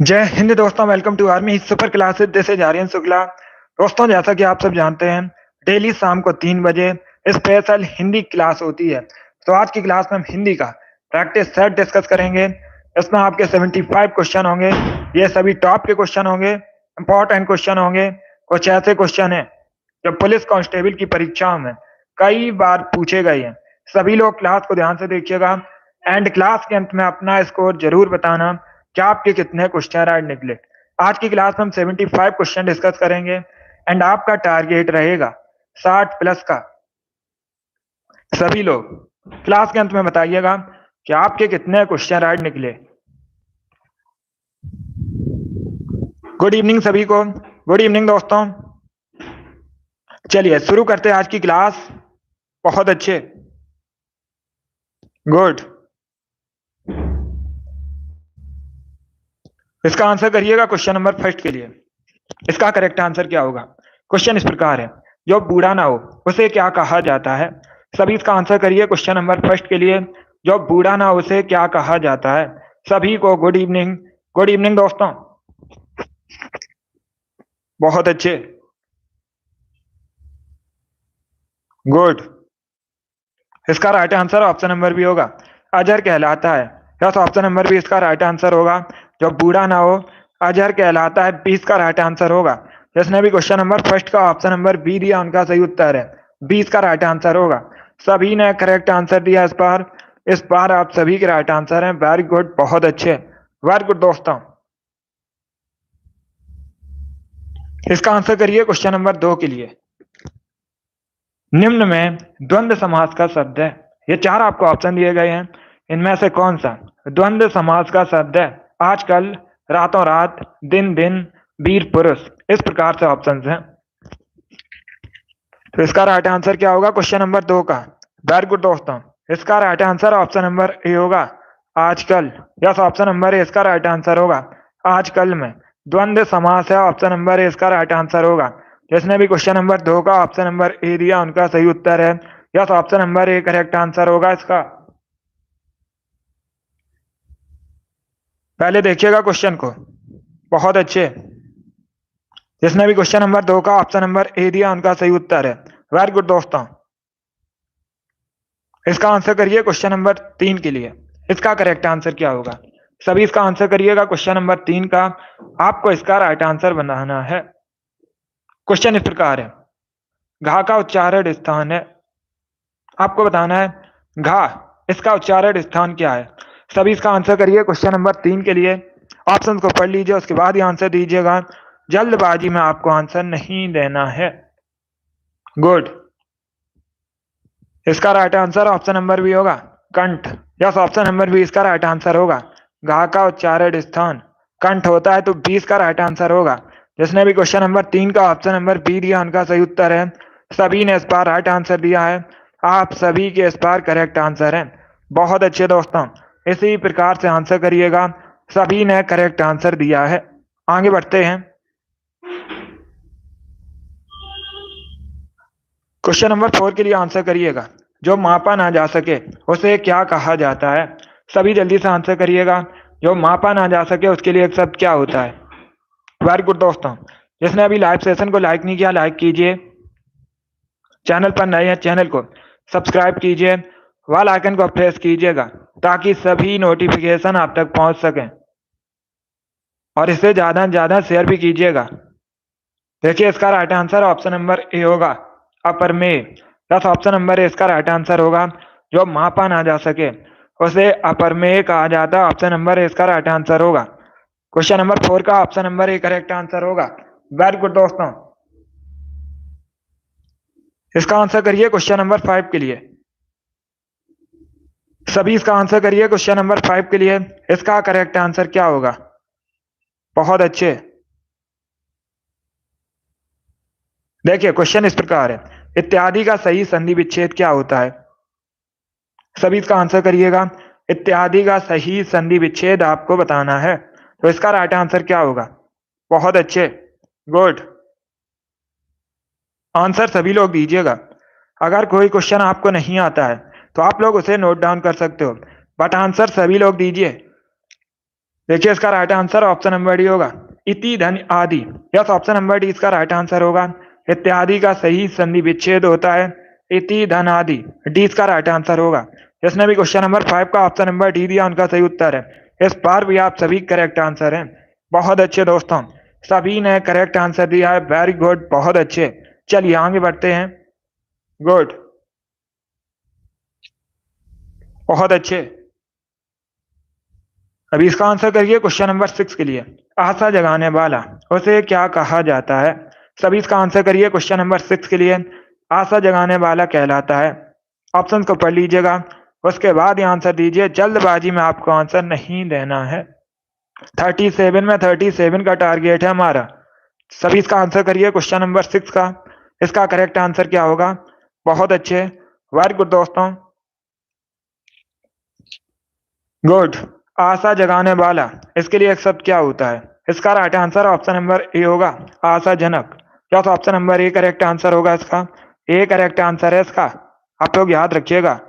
जय हिंद दोस्तों, welcome to army super classes. This is Aryan Shukla. दोस्तों, जैसा कि आप सब जानते हैं, डेली शाम को 3 बजे स्पेशल हिंदी क्लास होती है। तो आज की क्लास में हम हिंदी का प्रैक्टिस सेट डिस्कस करेंगे। इसमें आपके 75 क्वेश्चन होंगे। ये सभी टॉप के क्वेश्चन होंगे, इंपॉर्टेंट क्वेश्चन होंगे। कुछ ऐसे क्वेश्चन हैं जो पुलिस कांस्टेबल की परीक्षाओं में कई बार पूछे गए हैं। सभी लोग क्लास को ध्यान से देखिएगा एंड क्लास के अंत में अपना स्कोर जरूर बताना कि आपके कितने क्वेश्चन राइट निकले। आज की क्लास में हम 75 क्वेश्चन डिस्कस करेंगे एंड आपका टारगेट रहेगा 60 प्लस का। सभी लोग क्लास के अंत में बताइएगा कि आपके कितने क्वेश्चन राइट निकले। गुड इवनिंग सभी को। गुड इवनिंग दोस्तों। चलिए शुरू करते हैं आज की क्लास। बहुत अच्छे, गुड। इसका आंसर करिएगा क्वेश्चन नंबर फर्स्ट के लिए। इसका करेक्ट आंसर क्या होगा? क्वेश्चन इस प्रकार है, जो बूढ़ा ना हो उसे क्या कहा जाता है? सभी इसका आंसर करिए क्वेश्चन नंबर फर्स्ट के लिए। जो बूढ़ा ना हो उसे क्या कहा जाता है? सभी को गुड इवनिंग। गुड इवनिंग दोस्तों। बहुत अच्छे, गुड। इसका right answer option number B होगा, अजर कहलाता है। यस, ऑप्शन नंबर बी इसका राइट आंसर होगा। जो बूढ़ा ना हो अजर कहलाता है, 20 का राइट आंसर होगा। जिसने भी क्वेश्चन नंबर फर्स्ट का ऑप्शन नंबर बी दिया उनका सही उत्तर है, 20 का राइट आंसर होगा। सभी ने करेक्ट आंसर दिया इस बार आप सभी के राइट आंसर हैं। वेरी गुड, बहुत अच्छे, वेरी गुड दोस्तों। इसका आंसर करिए क्वेश्चन नंबर 2 के लिए। निम्न में द्वंद्व समास का शब्द है। ये 4 आपको ऑप्शन दिए गए हैं, इनमें से कौन सा द्वंद्व समास का शब्द है? आजकल, रातों रात, दिन दिन, वीर पुरुष, इस प्रकार से ऑप्शन हैं। तो इसका राइट आंसर क्या होगा क्वेश्चन नंबर 2 का? वेरी गुड दोस्तों। इसका right answer option number A होगा, आजकल। यस, ऑप्शन नंबर ए इसका राइट आंसर होगा। आजकल में द्वंद्व समास है, ऑप्शन नंबर ए इसका राइट आंसर होगा। जिसने भी क्वेश्चन नंबर 2 का ऑप्शन नंबर ए दिया उनका सही उत्तर है। Yes, option number A correct answer होगा इसका। पहले देखिएगा क्वेश्चन को, बहुत अच्छे। जिसने भी क्वेश्चन नंबर 2 का ऑप्शन नंबर ए दिया उनका सही उत्तर है। वेरी गुड दोस्तों। इसका आंसर करिए क्वेश्चन नंबर 3 के लिए। इसका करेक्ट आंसर क्या होगा? सभी इसका आंसर करिएगा क्वेश्चन नंबर 3 का। आपको इसका राइट आंसर बनाना है। क्वेश्चन इस प्रकार है, घा का उच्चारण स्थान है। आपको बताना है घा, इसका उच्चारण स्थान क्या है? सभी इसका आंसर करिए क्वेश्चन नंबर 3 के लिए। ऑप्शन को पढ़ लीजिए, उसके बाद ही आंसर दीजिएगा। जल्दबाजी में आपको आंसर नहीं देना है। गुड। इसका right answer option number B होगा, कंठ। यस, ऑप्शन नंबर बी इसका राइट आंसर होगा। घा का उच्चारण स्थान कंठ होता है, तो 20 का राइट आंसर होगा। जिसने भी क्वेश्चन नंबर 3 का ऑप्शन नंबर बी दिया उनका सही उत्तर है। सभी ने इस बार राइट आंसर दिया है। आप सभी के इस बार करेक्ट आंसर है। बहुत अच्छे दोस्तों, इसी प्रकार से आंसर करिएगा। सभी ने करेक्ट आंसर दिया है। आगे बढ़ते हैं। क्वेश्चन नंबर 4 के लिए आंसर करिएगा, जो मापा ना जा सके उसे क्या कहा जाता है? सभी जल्दी से आंसर करिएगा। जो मापा ना जा सके उसके लिए एक शब्द क्या होता है? वेरी गुड दोस्तों। जिसने अभी लाइव सेशन को लाइक नहीं किया, लाइक कीजिए। चैनल पर नए हैं, चैनल को सब्सक्राइब कीजिए। वाल आइकन को प्रेस कीजिएगा ताकि सभी नोटिफिकेशन आप तक पहुंच सकें, और इसे ज्यादा से ज्यादा शेयर भी कीजिएगा। देखिए, इसका right answer option number A होगा, अपरमेय। दस, ऑप्शन नंबर ए इसका राइट आंसर होगा। जो मापा ना जा सके उसे अपरमेय कहा जाता है। ऑप्शन नंबर ए इसका राइट आंसर होगा। क्वेश्चन नंबर 4 का option number A correct answer होगा। वेरी गुड दोस्तों। इसका आंसर करिए क्वेश्चन नंबर 5 के लिए। सभी इसका आंसर करिए क्वेश्चन नंबर 5 के लिए। इसका करेक्ट आंसर क्या होगा? बहुत अच्छे। देखिए, क्वेश्चन इस प्रकार है, इत्यादि का सही संधि विच्छेद क्या होता है? सभी इसका आंसर करिएगा। इत्यादि का सही संधि विच्छेद आपको बताना है, तो इसका राइट आंसर क्या होगा? बहुत अच्छे, गुड। आंसर सभी लोग दीजिएगा। अगर कोई क्वेश्चन आपको नहीं आता है तो आप लोग उसे नोट डाउन कर सकते हो, बट आंसर सभी लोग दीजिए। देखिए इसका right answer option number D होगा, इति धन आदि। यस, ऑप्शन नंबर डी इसका राइट आंसर होगा। इत्यादि का सही संधि विच्छेद होता है इति धन आदि। डी इसका राइट आंसर होगा। जिसने भी क्वेश्चन नंबर 5 का ऑप्शन नंबर डी दिया उनका सही उत्तर है। इस बार भी आप सभी करेक्ट आंसर हैं। बहुत अच्छे दोस्तों, सभी ने करेक्ट आंसर दिया है। वेरी गुड, बहुत अच्छे। चलिए आगे बढ़ते हैं। गुड, बहुत अच्छे। अभी इसका आंसर करिए क्वेश्चन नंबर 6 के लिए। आशा जगाने वाला उसे क्या कहा जाता है? सभी इसका आंसर करिए क्वेश्चन नंबर 6 के लिए। आशा जगाने वाला कहलाता है। ऑप्शन को पढ़ लीजिएगा, उसके बाद ही आंसर दीजिए। जल्दबाजी में आपको आंसर नहीं देना है। 37 में 37 का टारगेट है हमारा। सभी इसका आंसर करिए क्वेश्चन नंबर 6 का। इसका करेक्ट आंसर क्या होगा? बहुत अच्छे, वेरी गुड दोस्तों, गुड। आशा जगाने वाला, इसके लिए एक शब्द क्या होता है? इसका right answer option number A होगा, आशाजनक। क्या तो option number A correct answer होगा इसका? ए करेक्ट आंसर है इसका। आप लोग याद रखिएगा,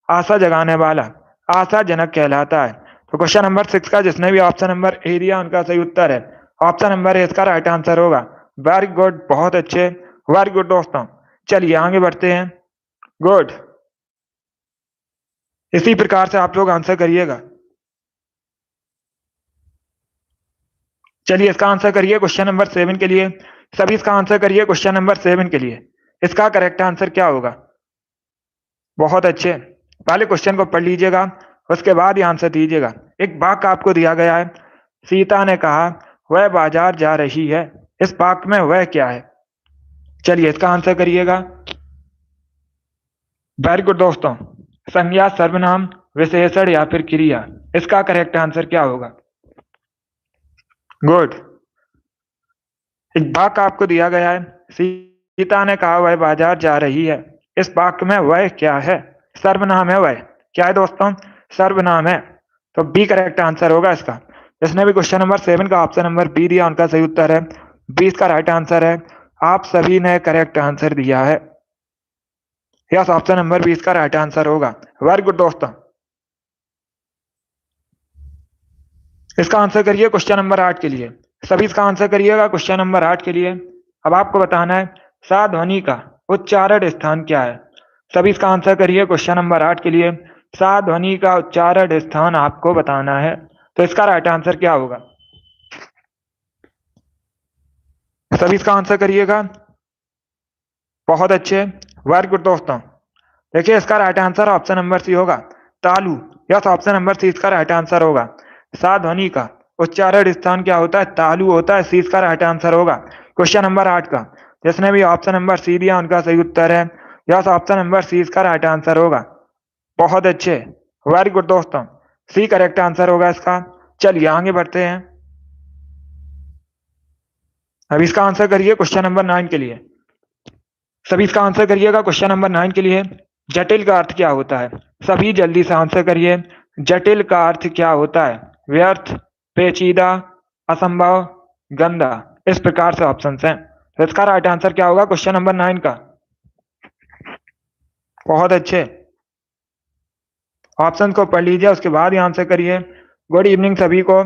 आशा जगाने वाला आशाजनक कहलाता है। तो क्वेश्चन नंबर 6 का जिसने भी ऑप्शन नंबर ए दिया उनका सही उत्तर है। ऑप्शन नंबर ए इसका राइट आंसर होगा। वेरी गुड, बहुत अच्छे, वेरी गुड दोस्तों। चलिए आगे बढ़ते हैं। गुड, इसी प्रकार से आप लोग आंसर करिएगा। चलिए इसका आंसर करिए क्वेश्चन नंबर 7 के लिए। सभी इसका आंसर करिए क्वेश्चन नंबर 7 के लिए। इसका करेक्ट आंसर क्या होगा? बहुत अच्छे, पहले क्वेश्चन को पढ़ लीजिएगा, उसके बाद ही आंसर दीजिएगा। एक वाक्य आपको दिया गया है। सीता ने कहा वह बाजार जा रही है। इस वाक्य में वह क्या है? चलिए इसका आंसर करिएगा। वेरी गुड दोस्तों, संज्ञा, सर्वनाम, विशेषण या फिर क्रिया। इसका करेक्ट आंसर क्या होगा? गुड, एक वाक्य आपको दिया गया है। सीता ने कहा वह बाजार जा रही है। इस वाक्य में वह क्या है? सर्वनाम है वह। क्या है दोस्तों? सर्वनाम है। तो बी करेक्ट आंसर होगा इसका। जिसने भी क्वेश्चन नंबर 7 का ऑप्शन नंबर बी दिया उनका सही उत्तर है। बी इसका राइट आंसर है। आप सभी ने करेक्ट आंसर दिया है। यस, ऑप्शन नंबर बी इसका राइट आंसर होगा। वेरी गुड दोस्तों, इसका आंसर करिए क्वेश्चन नंबर 8 के लिए। सभी इसका आंसर करिएगा क्वेश्चन नंबर 8 के लिए। अब आपको बताना है सा ध्वनि का उच्चारण स्थान क्या है। सभी इसका आंसर करिए क्वेश्चन नंबर 8 के लिए। सा ध्वनि का उच्चारण स्थान आपको बताना है। तो इसका राइट आंसर क्या होगा? सभी इसका आंसर करिएगा। बहुत अच्छे, वेरी गुड दोस्तों। देखिए इसका right answer option number C होगा, तालु। यस, ऑप्शन नंबर सी इसका राइट आंसर होगा। सा ध्वनि का उच्चारण स्थान क्या होता है? तालु होता है। सी इसका राइट आंसर होगा क्वेश्चन नंबर 8 का। जिसने भी ऑप्शन नंबर सी दिया उनका सही उत्तर है। यस, ऑप्शन नंबर सी इसका राइट आंसर होगा। बहुत अच्छे, वेरी गुड दोस्तों, सी करेक्ट आंसर होगा इसका। चलिए आगे बढ़ते हैं। अब इसका आंसर करिए क्वेश्चन नंबर 9 के लिए। सभी इसका आंसर करिएगा क्वेश्चन नंबर 9 के लिए। जटिल का अर्थ क्या होता है? सभी जल्दी से आंसर करिए। जटिल का अर्थ क्या होता है? व्यर्थ, पेचीदा, असंभव, गंदा। इस प्रकार से ऑप्शन हैं। तो इसका राइट आंसर क्या होगा क्वेश्चन नंबर 9 का? बहुत अच्छे, ऑप्शन को पढ़ लीजिए, उसके बाद ही आंसर करिए। गुड इवनिंग सभी को।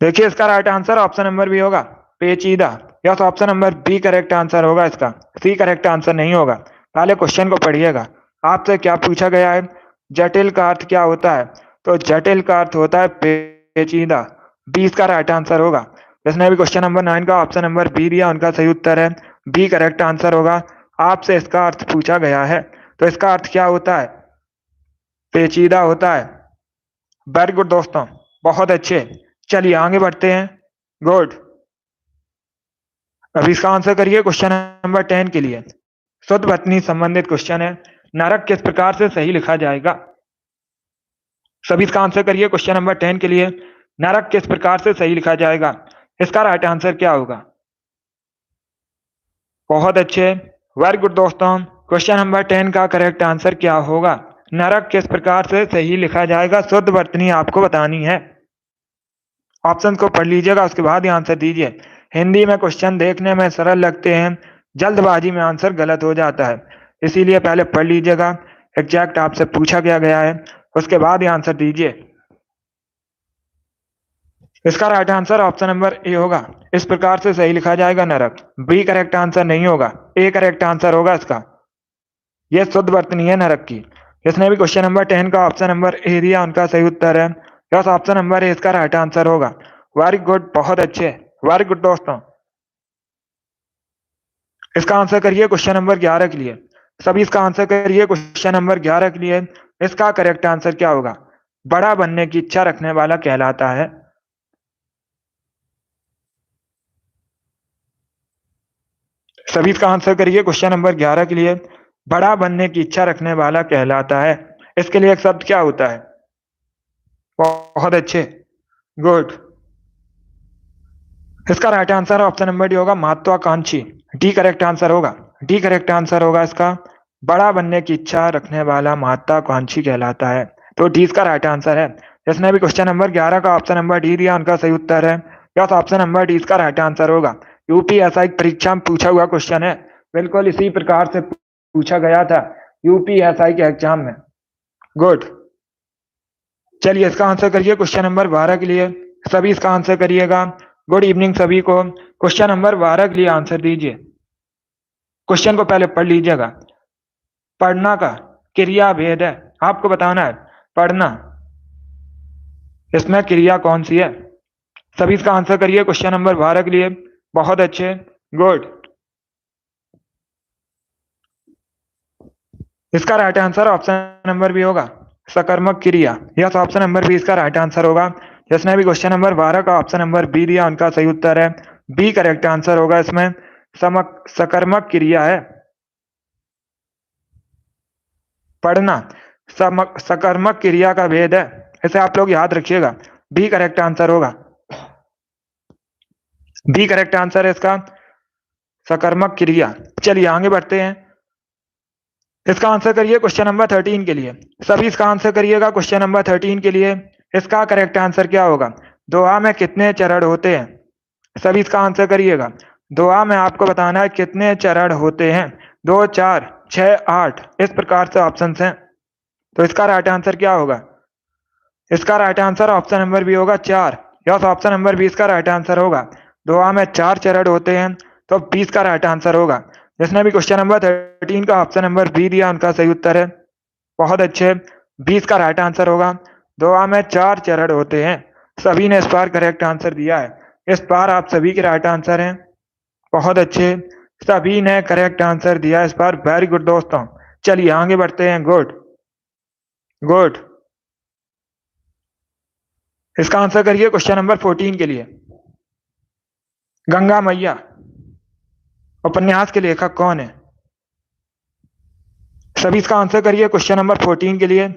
देखिए इसका right answer option number B होगा, पेचीदा। Yes, option number B correct answer होगा इसका। सी करेक्ट आंसर नहीं होगा। पहले क्वेश्चन को पढ़िएगा। आपसे क्या पूछा गया है? जटिल का अर्थ क्या होता है? तो जटिल का अर्थ होता है पेचीदा। बी इसका राइट आंसर होगा। जिसने भी क्वेश्चन नंबर 9 का ऑप्शन नंबर बी दिया उनका सही उत्तर है। बी करेक्ट आंसर होगा। आपसे इसका अर्थ पूछा गया है, तो इसका अर्थ क्या होता है? पेचीदा होता है। वेरी गुड दोस्तों, बहुत अच्छे। चलिए आगे बढ़ते हैं। गुड, अब इसका आंसर करिए क्वेश्चन नंबर 10 के लिए। शुद्ध पत्नी संबंधित क्वेश्चन है। नरक किस प्रकार से सही लिखा जाएगा? सभी इसका आंसर करिए क्वेश्चन नंबर 10 के लिए। नरक किस प्रकार से सही लिखा जाएगा? इसका राइट आंसर क्या होगा? बहुत अच्छे, वेरी गुड दोस्तों। क्वेश्चन नंबर 10 का करेक्ट आंसर क्या होगा? नरक किस प्रकार से सही लिखा जाएगा? शुद्ध वर्तनी आपको बतानी है। ऑप्शन को पढ़ लीजिएगा, उसके बाद ही आंसर दीजिए। हिंदी में क्वेश्चन देखने में सरल लगते हैं, जल्दबाजी में आंसर गलत हो जाता है। इसीलिए पहले पढ़ लीजिएगा। एग्जैक्ट आपसे पूछा गया है उसके बाद ही आंसर दीजिए। इसका right answer option number A होगा। इस प्रकार से सही लिखा जाएगा नरक। बी करेक्ट आंसर नहीं होगा, ए करेक्ट आंसर होगा इसका। यह शुद्ध वर्तनी है नरक की। जिसने भी क्वेश्चन नंबर 10 का ऑप्शन नंबर ए दिया उनका सही उत्तर है यस, ऑप्शन नंबर ए इसका राइट आंसर होगा। वेरी गुड, बहुत अच्छे, वेरी गुड दोस्तों। इसका आंसर करिए क्वेश्चन नंबर 11 के लिए। सभी इसका आंसर करिए क्वेश्चन नंबर 11 के लिए। इसका करेक्ट आंसर क्या होगा? बड़ा बनने की इच्छा रखने वाला कहलाता है। सभी इसका आंसर करिए क्वेश्चन नंबर 11 के लिए। बड़ा बनने की इच्छा रखने वाला कहलाता है। इसके लिए एक शब्द क्या होता है? बहुत अच्छे, गुड। इसका right answer option number D होगा, महत्वाकांक्षी। डी करेक्ट आंसर होगा। डी करेक्ट आंसर होगा इसका। बड़ा बनने की इच्छा रखने वाला महत्वाकांक्षी कहलाता है। तो डी इसका राइट आंसर है। जिसने भी क्वेश्चन नंबर 11 का ऑप्शन नंबर डी दिया उनका सही उत्तर है यस, ऑप्शन नंबर डी इसका राइट आंसर होगा। यूपीएसआई परीक्षा में पूछा हुआ क्वेश्चन है, बिल्कुल इसी प्रकार से पूछा गया था यूपीएसआई के एग्जाम में। गुड। चलिए इसका आंसर करिए क्वेश्चन नंबर 12 के लिए। सभी इसका आंसर करिएगा। गुड इवनिंग सभी को। क्वेश्चन नंबर 12 के लिए आंसर दीजिए। क्वेश्चन को पहले पढ़ लीजिएगा। पढ़ना का क्रिया भेद है, आपको बताना है पढ़ना, इसमें क्रिया कौन सी है। सभी इसका आंसर करिए क्वेश्चन नंबर 12 के लिए। बहुत अच्छे, गुड। इसका right answer option number B होगा, सकर्मक क्रिया। यस, ऑप्शन नंबर बी इसका राइट आंसर होगा। जिसने भी क्वेश्चन नंबर 12 का ऑप्शन नंबर बी दिया उनका सही उत्तर है बी करेक्ट आंसर होगा। इसमें सकर्मक क्रिया है पढ़ना। सकर्मक क्रिया का भेद है, इसे आप लोग याद रखिएगा। बी करेक्ट आंसर होगा। बी करेक्ट आंसर है इसका, सकर्मक क्रिया। चलिए आगे बढ़ते हैं। इसका आंसर करिए क्वेश्चन नंबर 13 के लिए। सभी इसका आंसर करिएगा क्वेश्चन नंबर 13 के लिए। इसका करेक्ट आंसर क्या होगा? दुआ में कितने चरण होते हैं? सभी इसका आंसर करिएगा। दुआ में आपको बताना है कितने चरण होते हैं। 2, 4, 6, 8, इस प्रकार से ऑप्शन हैं। तो इसका राइट आंसर क्या होगा? इसका right answer option number B होगा, 4। यस, ऑप्शन नंबर बी इसका राइट आंसर होगा। दुआ में 4 चरण होते हैं, तो 20 का राइट आंसर होगा। जिसने भी क्वेश्चन नंबर 13 का ऑप्शन नंबर बी दिया उनका सही उत्तर है। बहुत अच्छे, 20 का राइट आंसर होगा। दुआ में 4 चरण होते हैं। सभी ने इस बार करेक्ट आंसर दिया है। इस बार आप सभी के राइट आंसर हैं। बहुत अच्छे, सभी ने करेक्ट आंसर दिया इस बार। वेरी गुड दोस्तों। चलिए आगे बढ़ते हैं। Good, good. इसका आंसर करिए क्वेश्चन नंबर 14 के लिए। गंगा मैया उपन्यास के लेखक कौन है? सभी इसका आंसर करिए क्वेश्चन नंबर 14 के लिए।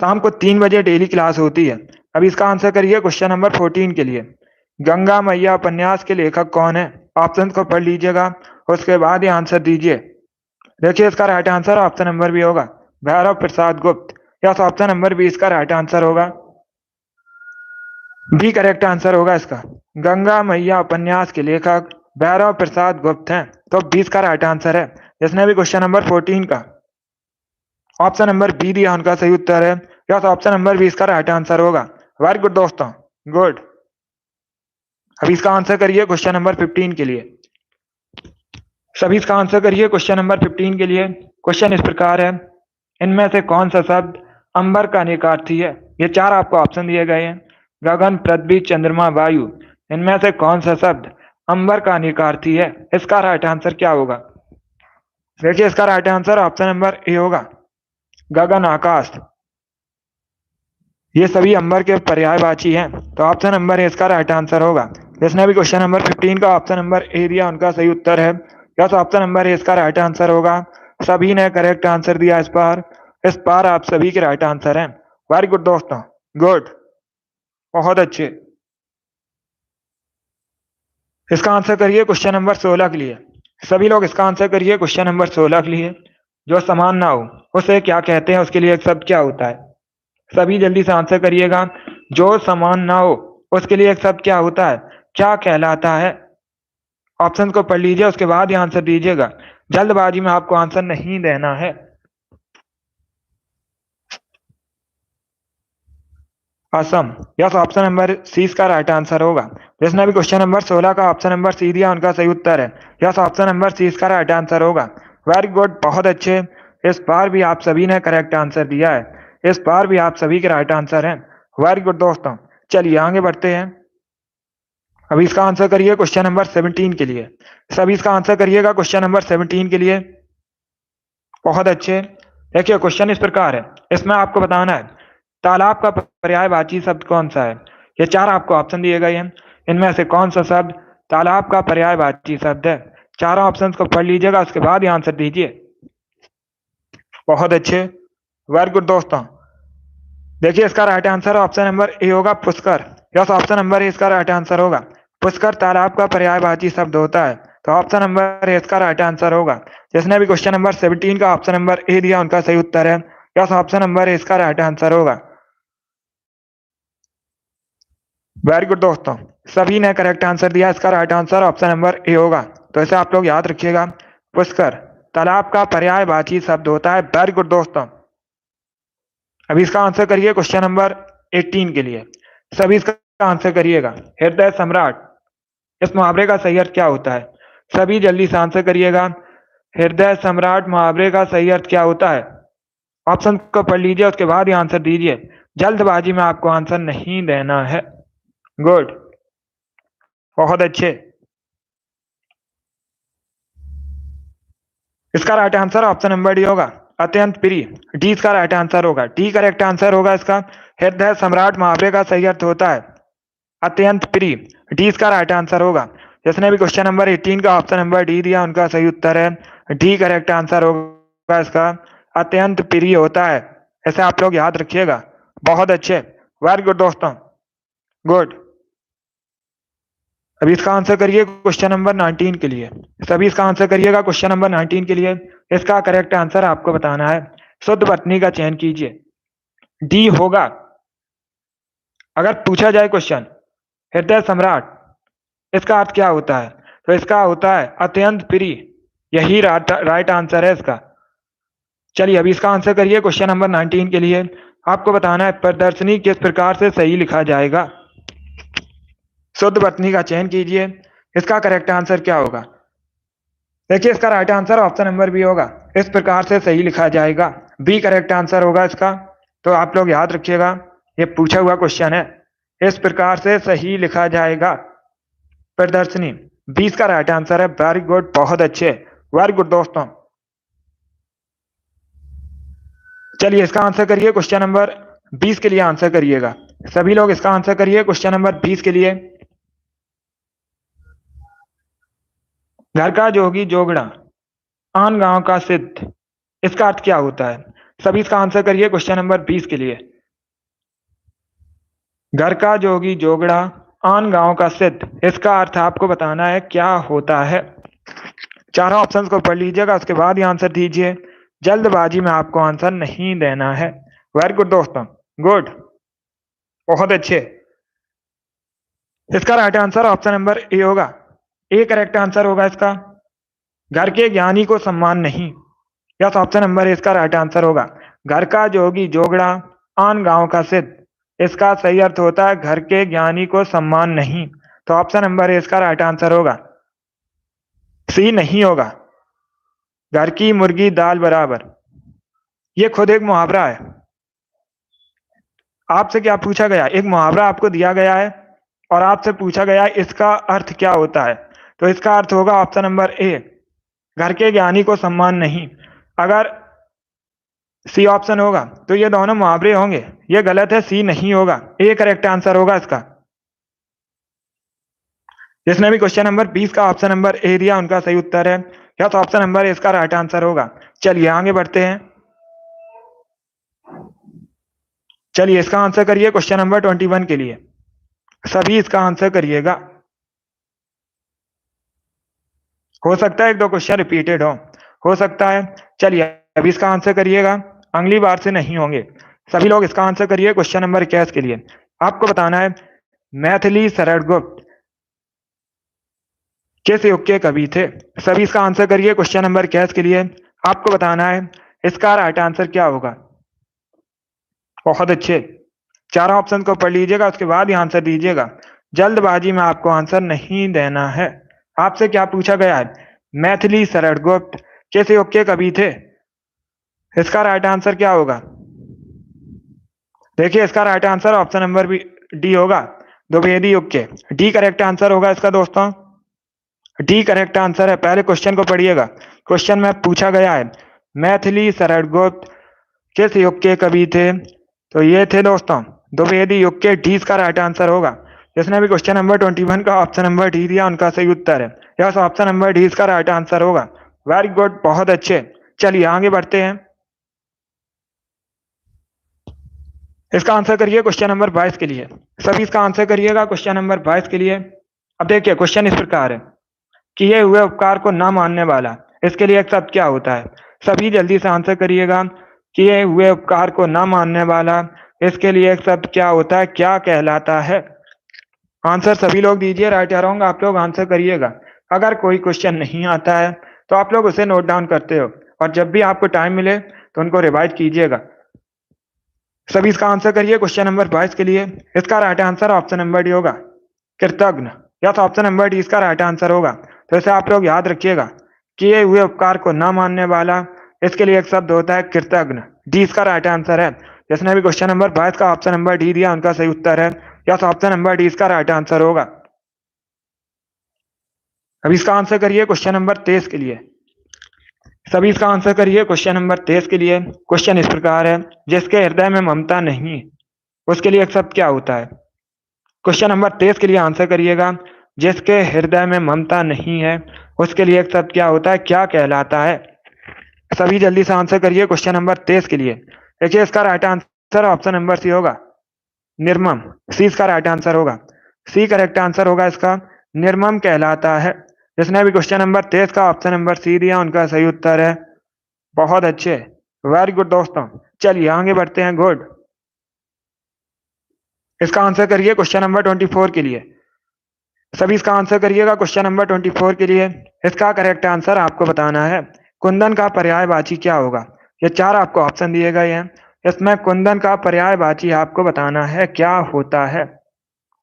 शाम को 3 बजे डेली क्लास होती है। अभी इसका आंसर करिए क्वेश्चन नंबर 14 के लिए। गंगा मैया उपन्यास के लेखक कौन है? ऑप्शन को पढ़ लीजिएगा, उसके बाद ही आंसर दीजिए। देखिए इसका right answer option number B होगा, Bhairav Prasad Gupt. Yes, option number B इसका राइट आंसर होगा। बी करेक्ट आंसर होगा इसका। गंगा मैया उपन्यास के लेखक भैरव प्रसाद गुप्त हैं। तो 20 का राइट आंसर है। जिसने भी क्वेश्चन नंबर 14 का ऑप्शन नंबर बी दिया उनका सही उत्तर है। यस, ऑप्शन नंबर बी इसका राइट आंसर होगा। वेरी गुड दोस्तों, गुड। अभी इसका आंसर करिए क्वेश्चन नंबर 15 के लिए। सभी इसका आंसर करिए क्वेश्चन नंबर 15 के लिए। क्वेश्चन इस प्रकार है, इनमें से कौन सा शब्द अंबर का निकार्थी है? ये 4 आपको ऑप्शन दिए गए हैं, गगन, पृथ्वी, चंद्रमा, वायु। इनमें से कौन सा शब्द अंबर का निकार्थी है? इसका राइट आंसर क्या होगा? देखिए इसका right answer option number A होगा, गगन, आकाश। ये सभी अंबर के पर्यायवाची हैं, तो ऑप्शन नंबर ए इसका राइट आंसर होगा। जिसने भी क्वेश्चन नंबर 15 का ऑप्शन नंबर ए दिया उनका सही उत्तर है। यस, ऑप्शन नंबर ए इसका राइट आंसर होगा। सभी ने करेक्ट आंसर दिया इस बार। इस बार आप सभी के राइट आंसर हैं। वेरी गुड दोस्तों, गुड, बहुत अच्छे। इसका आंसर करिए क्वेश्चन नंबर 16 के लिए। सभी लोग इसका आंसर करिए क्वेश्चन नंबर 16 के लिए। जो समान ना हो उसे क्या कहते हैं? उसके लिए एक शब्द क्या होता है? सभी जल्दी से आंसर करिएगा। जो समान ना हो उसके लिए एक शब्द क्या होता है, क्या कहलाता है? ऑप्शन को पढ़ लीजिए, उसके बाद ही आंसर दीजिएगा। जल्दबाजी में आपको आंसर नहीं देना है। Assam. Yes, option number C इसका राइट आंसर होगा। जिसने भी क्वेश्चन नंबर 16 का ऑप्शन नंबर सी दिया उनका सही उत्तर है। यस, ऑप्शन नंबर सी इसका राइट आंसर होगा। वेरी गुड, बहुत अच्छे। इस बार भी आप सभी ने करेक्ट आंसर दिया है। इस बार भी आप सभी के राइट आंसर हैं। वेरी गुड दोस्तों, चलिए आगे बढ़ते हैं। अभी इसका आंसर करिए क्वेश्चन नंबर 17 के लिए। सभी इसका आंसर करिएगा क्वेश्चन नंबर 17 के लिए। बहुत अच्छे। देखिए क्वेश्चन इस प्रकार है, इसमें आपको बताना है तालाब का पर्यायवाची शब्द कौन सा है। ये चार आपको ऑप्शन दिए गए हैं, इनमें से कौन सा शब्द तालाब का पर्यायवाची शब्द है। चारों ऑप्शन को पढ़ लीजिएगा, उसके बाद ही आंसर दीजिए। बहुत अच्छे, वेरी गुड दोस्तों। देखिए इसका right answer option number A होगा, Pushkar. Yes, option number A इसका राइट आंसर होगा। पुष्कर तालाब का पर्यायवाची शब्द होता है, तो ऑप्शन नंबर ए इसका राइट आंसर होगा। जिसने भी क्वेश्चन नंबर 17 का ऑप्शन नंबर ए दिया उनका सही उत्तर है। यस, ऑप्शन नंबर ए इसका राइट आंसर होगा। वेरी गुड दोस्तों, सभी ने करेक्ट आंसर दिया। इसका right answer option number A होगा, तो इसे आप लोग याद रखिएगा। पुष्कर तालाब का पर्यायवाची शब्द होता है। वेरी गुड दोस्तों। अभी इसका आंसर करिए क्वेश्चन नंबर 18 के लिए। सभी इसका आंसर करिएगा। हृदय सम्राट, इस मुहावरे का सही अर्थ क्या होता है। सभी जल्दी से आंसर करिएगा। हृदय सम्राट मुहावरे का सही अर्थ क्या होता है। ऑप्शन को पढ़ लीजिए, उसके बाद ही आंसर दीजिए। जल्दबाजी में आपको आंसर नहीं देना है। गुड, बहुत अच्छे। इसका right answer option number D होगा, अत्यंत प्रिय। डी इसका राइट आंसर होगा। डी करेक्ट आंसर होगा इसका। हृदय सम्राट मुहावरे का सही अर्थ होता है अत्यंत प्रिय। डी इसका राइट आंसर होगा। जिसने भी क्वेश्चन नंबर 18 का ऑप्शन नंबर डी दिया उनका सही उत्तर है। डी करेक्ट आंसर होगा इसका, अत्यंत प्रिय होता है। ऐसे आप लोग याद रखिएगा। बहुत अच्छे, वेरी गुड दोस्तों, गुड। अभी इसका आंसर करिए क्वेश्चन नंबर 19 के लिए। सभी इसका आंसर करिएगा क्वेश्चन नंबर 19 के लिए। इसका करेक्ट आंसर आपको बताना है। शुद्ध पत्नी का चयन कीजिए। डी होगा। अगर पूछा जाए क्वेश्चन हृदय सम्राट इसका अर्थ क्या होता है, तो इसका होता है अत्यंत प्रिय। यही राइट आंसर है इसका। चलिए अभी इसका आंसर करिए क्वेश्चन नंबर 19 के लिए। आपको बताना है प्रदर्शनी किस प्रकार से सही लिखा जाएगा। शुद्ध पत्नी का चयन कीजिए। इसका करेक्ट आंसर क्या होगा। देखिए इसका right answer option number B होगा, इस प्रकार से सही लिखा जाएगा। बी करेक्ट आंसर होगा इसका। तो आप लोग याद रखिएगा, ये पूछा हुआ क्वेश्चन है। इस प्रकार से सही लिखा जाएगा प्रदर्शनी। 20 का राइट आंसर है। वेरी गुड, बहुत अच्छे, वेरी गुड दोस्तों। चलिए इसका आंसर करिए क्वेश्चन नंबर 20 के लिए आंसर करिएगा। सभी लोग इसका आंसर करिए क्वेश्चन नंबर 20 के लिए। घर का जोगी जोगड़ा आन गांव का सिद्ध, इसका अर्थ क्या होता है। सभी इसका आंसर करिए क्वेश्चन नंबर 20 के लिए। घर का जोगी जोगड़ा आन गांव का सिद्ध, इसका अर्थ आपको बताना है क्या होता है। चारों ऑप्शंस को पढ़ लीजिएगा, उसके बाद ही आंसर दीजिए। जल्दबाजी में आपको आंसर नहीं देना है। वेरी गुड दोस्तों, गुड, बहुत अच्छे। इसका right answer option number A होगा। ए करेक्ट आंसर होगा इसका। घर के ज्ञानी को सम्मान नहीं। यस, ऑप्शन नंबर ए इसका राइट आंसर होगा। घर का जोगी जोगड़ा आन गांव का सिद्ध, इसका सही अर्थ होता है घर के ज्ञानी को सम्मान नहीं। तो ऑप्शन नंबर ए इसका राइट आंसर होगा। सी नहीं होगा। घर की मुर्गी दाल बराबर, ये खुद एक मुहावरा है। आपसे क्या पूछा गया, एक मुहावरा आपको दिया गया है और आपसे पूछा गया है इसका अर्थ क्या होता है। तो इसका अर्थ होगा ऑप्शन नंबर ए, घर के ज्ञानी को सम्मान नहीं। अगर सी ऑप्शन होगा तो ये दोनों मुहावरे होंगे। ये गलत है, सी नहीं होगा। ए करेक्ट आंसर होगा इसका। जिसने भी क्वेश्चन नंबर 20 का ऑप्शन नंबर ए दिया उनका सही उत्तर है। यस, ऑप्शन नंबर ए इसका राइट आंसर होगा। चलिए आगे बढ़ते हैं। चलिए इसका आंसर करिए क्वेश्चन नंबर 21 के लिए। सभी इसका आंसर करिएगा। हो सकता है एक दो क्वेश्चन रिपीटेड हो सकता है। चलिए अभी इसका आंसर करिएगा, अगली बार से नहीं होंगे। सभी लोग इसका आंसर करिए क्वेश्चन नंबर 21 के लिए। आपको बताना है मैथिली शरण गुप्त किस युग के कवि थे। सभी इसका आंसर करिए क्वेश्चन नंबर 21 के लिए। आपको बताना है इसका राइट आंसर क्या होगा। बहुत अच्छे, चारों ऑप्शन को पढ़ लीजिएगा, उसके बाद ही आंसर दीजिएगा। जल्दबाजी में आपको आंसर नहीं देना है। आपसे क्या पूछा गया है? मैथिली शरण गुप्त किस युग के कवि थे? इसका राइट आंसर क्या होगा? देखिए, इसका right answer option number B D होगा, द्विवेदी युग के। डी करेक्ट आंसर होगा इसका दोस्तों, डी करेक्ट आंसर है। पहले क्वेश्चन को पढ़िएगा। क्वेश्चन में पूछा गया है मैथिली शरण गुप्त किस युग के कवि थे? तो ये थे दोस्तों द्विवेदी युग के। डी इसका राइट आंसर होगा। जिसने भी क्वेश्चन नंबर 21 का ऑप्शन नंबर डी दिया उनका सही उत्तर है। यस, ऑप्शन नंबर डी इसका राइट आंसर होगा। वेरी गुड, बहुत अच्छे। चलिए आगे बढ़ते हैं। इसका आंसर करिए क्वेश्चन नंबर 22 के लिए। सभी इसका आंसर करिएगा क्वेश्चन नंबर 22 के लिए। अब देखिए क्वेश्चन इस प्रकार है, किए हुए उपकार को न मानने वाला, इसके लिए एक शब्द क्या होता है? सभी जल्दी से आंसर करिएगा। किए हुए उपकार को न मानने वाला, इसके लिए एक शब्द क्या होता है, क्या कहलाता है? आंसर सभी लोग दीजिए, राइट या रॉन्ग आप लोग आंसर करिएगा। अगर कोई क्वेश्चन नहीं आता है तो आप लोग उसे नोट डाउन करते हो, और जब भी आपको टाइम मिले तो उनको रिवाइज कीजिएगा। सभी इसका आंसर करिए क्वेश्चन नंबर 22 के लिए। इसका right answer option number D होगा, कृतज्ञ। या तो ऑप्शन नंबर डी इसका राइट आंसर होगा। तो इसे आप लोग याद रखिएगा, किए हुए उपकार को न मानने वाला, इसके लिए एक शब्द होता है कृतज्ञ। डी इसका राइट आंसर है। जिसने भी क्वेश्चन नंबर 22 का ऑप्शन नंबर डी दिया उनका सही उत्तर है। या तो ऑप्शन नंबर डी इसका राइट आंसर होगा। अब इसका आंसर करिए क्वेश्चन नंबर 23 के लिए। सभी इसका आंसर करिए क्वेश्चन नंबर 23 के लिए। क्वेश्चन इस प्रकार है, जिसके हृदय में ममता नहीं, उसके लिए एक शब्द क्या होता है? क्वेश्चन नंबर 23 के लिए आंसर करिएगा। जिसके हृदय में ममता नहीं है, उसके लिए एक शब्द क्या होता है, क्या कहलाता है? सभी जल्दी से आंसर करिए क्वेश्चन नंबर 23 के लिए। देखिए, इसका right answer option number C होगा, निर्मम। सी इसका राइट आंसर होगा। सी करेक्ट आंसर होगा इसका, निर्मम कहलाता है। जिसने भी क्वेश्चन नंबर 23 का ऑप्शन नंबर सी दिया उनका सही उत्तर है। बहुत अच्छे, वेरी गुड दोस्तों। चलिए आगे बढ़ते हैं। गुड। इसका आंसर करिए क्वेश्चन नंबर 24 के लिए। सभी इसका आंसर करिएगा क्वेश्चन नंबर 24 के लिए। इसका करेक्ट आंसर आपको बताना है। कुंदन का पर्यायवाची क्या होगा? ये चार आपको ऑप्शन दिए गए हैं। इसमें कुंदन का पर्यायवाची आपको बताना है क्या होता है।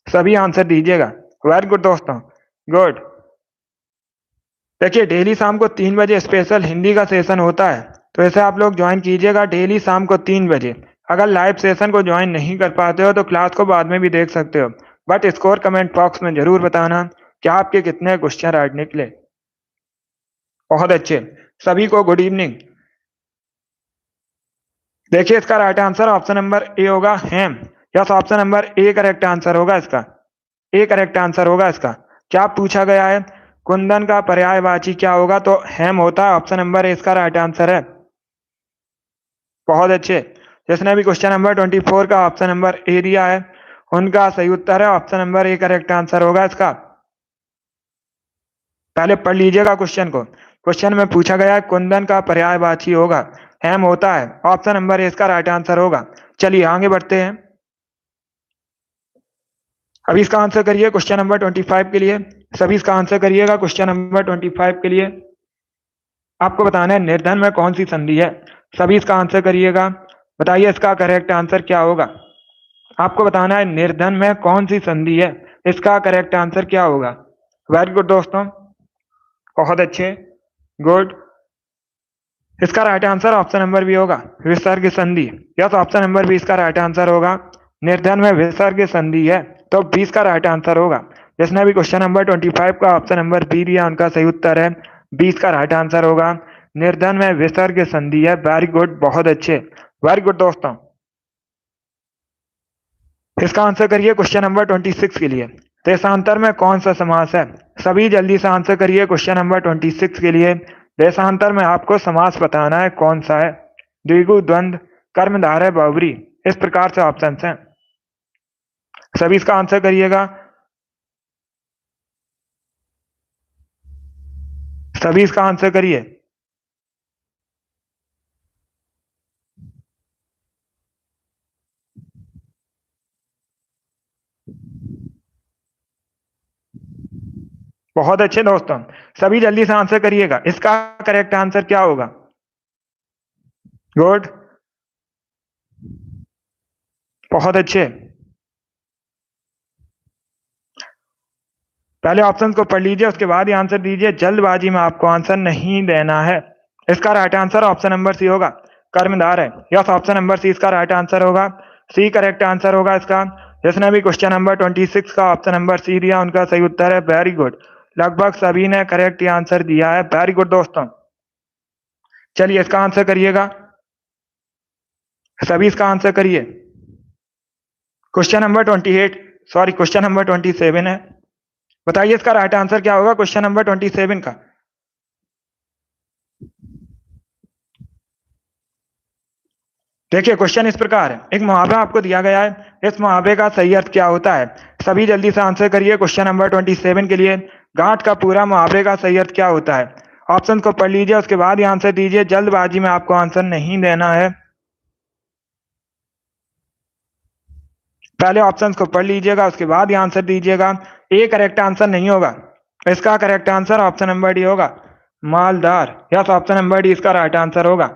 सभी आंसर दीजिएगा। वेरी गुड दोस्तों, गुड। देखिए, डेली शाम को 3 बजे स्पेशल हिंदी का सेशन होता है, तो इसे आप लोग ज्वाइन कीजिएगा डेली शाम को 3 बजे। अगर लाइव सेशन को ज्वाइन नहीं कर पाते हो तो क्लास को बाद में भी देख सकते हो, बट स्कोर कमेंट बॉक्स में जरूर बताना कि आपके कितने क्वेश्चन राइट निकले। बहुत अच्छे, सभी को गुड इवनिंग। देखिए, इसका right answer option number A होगा, हैम। Yes, option number A correct answer होगा इसका। ए करेक्ट आंसर होगा इसका। क्या पूछा गया है? कुंदन का पर्यायवाची क्या होगा? तो हैम होता है। ऑप्शन नंबर ए इसका राइट आंसर है। बहुत अच्छे। जिसने भी क्वेश्चन नंबर 24 का ऑप्शन नंबर ए दिया है उनका सही उत्तर है। Option number A correct answer होगा इसका। पहले पढ़ लीजिएगा क्वेश्चन को। क्वेश्चन में पूछा गया है कुंदन का पर्यायवाची होगा, हैम होता है। ऑप्शन नंबर ए इसका राइट आंसर होगा। चलिए आगे बढ़ते हैं। अभी इसका आंसर करिए क्वेश्चन नंबर 25 के लिए। सभी इसका आंसर करिएगा क्वेश्चन नंबर 25 के लिए। आपको बताना है निर्धन में कौन सी संधि है। सभी इसका आंसर करिएगा। बताइए इसका करेक्ट आंसर क्या होगा। आपको बताना है निर्धन में कौन सी संधि है, इसका करेक्ट आंसर क्या होगा। वेरी गुड दोस्तों, बहुत अच्छे, गुड। इसका right answer option number B होगा, विसर्ग संधि। यस, ऑप्शन नंबर बी इसका राइट आंसर होगा। निर्धन में विसर्ग संधि है, तो 20 का राइट आंसर होगा। जिसने भी क्वेश्चन नंबर 25 का ऑप्शन नंबर बी दिया उनका सही उत्तर है, 20 का राइट आंसर होगा। निर्धन में विसर्ग संधि है। वेरी गुड, बहुत अच्छे, वेरी गुड दोस्तों। इसका आंसर करिए क्वेश्चन नंबर 26 के लिए। देशांतर में कौन सा समास है? सभी जल्दी से आंसर करिए क्वेश्चन नंबर 26 के लिए। देशांतर में आपको समास बताना है कौन सा है। द्विगु, द्वंद्व, कर्मधारय, बहुब्री, इस प्रकार से ऑप्शन हैं। सभी इसका आंसर करिएगा। सभी इसका आंसर करिए। बहुत अच्छे दोस्तों, सभी जल्दी से आंसर करिएगा। इसका करेक्ट आंसर क्या होगा? गुड। बहुत अच्छे। पहले ऑप्शन को पढ़ लीजिए, उसके बाद ही आंसर दीजिए। जल्दबाजी में आपको आंसर नहीं देना है। इसका right answer option number C होगा, कर्मधार है। यस, ऑप्शन नंबर सी इसका राइट आंसर होगा। सी करेक्ट आंसर होगा इसका। जिसने भी क्वेश्चन नंबर 26 का ऑप्शन नंबर सी दिया उनका सही उत्तर है। वेरी गुड, लगभग सभी ने करेक्ट आंसर दिया है। वेरी गुड दोस्तों। चलिए इसका आंसर करिएगा, सभी इसका आंसर करिए। Question number 28, sorry question number 27 है। बताइए इसका राइट आंसर क्या होगा क्वेश्चन नंबर 27 का। देखिए क्वेश्चन इस प्रकार है, एक मुहावरा आपको दिया गया है, इस मुहावरे का सही अर्थ क्या होता है। सभी जल्दी से आंसर करिए क्वेश्चन नंबर 27 के लिए। गांठ का पूरा मुहावरे का सही अर्थ क्या होता है। ऑप्शन को पढ़ लीजिए, उसके बाद ही आंसर दीजिए। जल्दबाजी में आपको आंसर नहीं देना है। पहले ऑप्शन को पढ़ लीजिएगा, उसके बाद ही आंसर दीजिएगा। ए करेक्ट आंसर नहीं होगा, इसका correct answer option number D होगा, मालदार। यस, ऑप्शन नंबर डी इसका राइट आंसर होगा।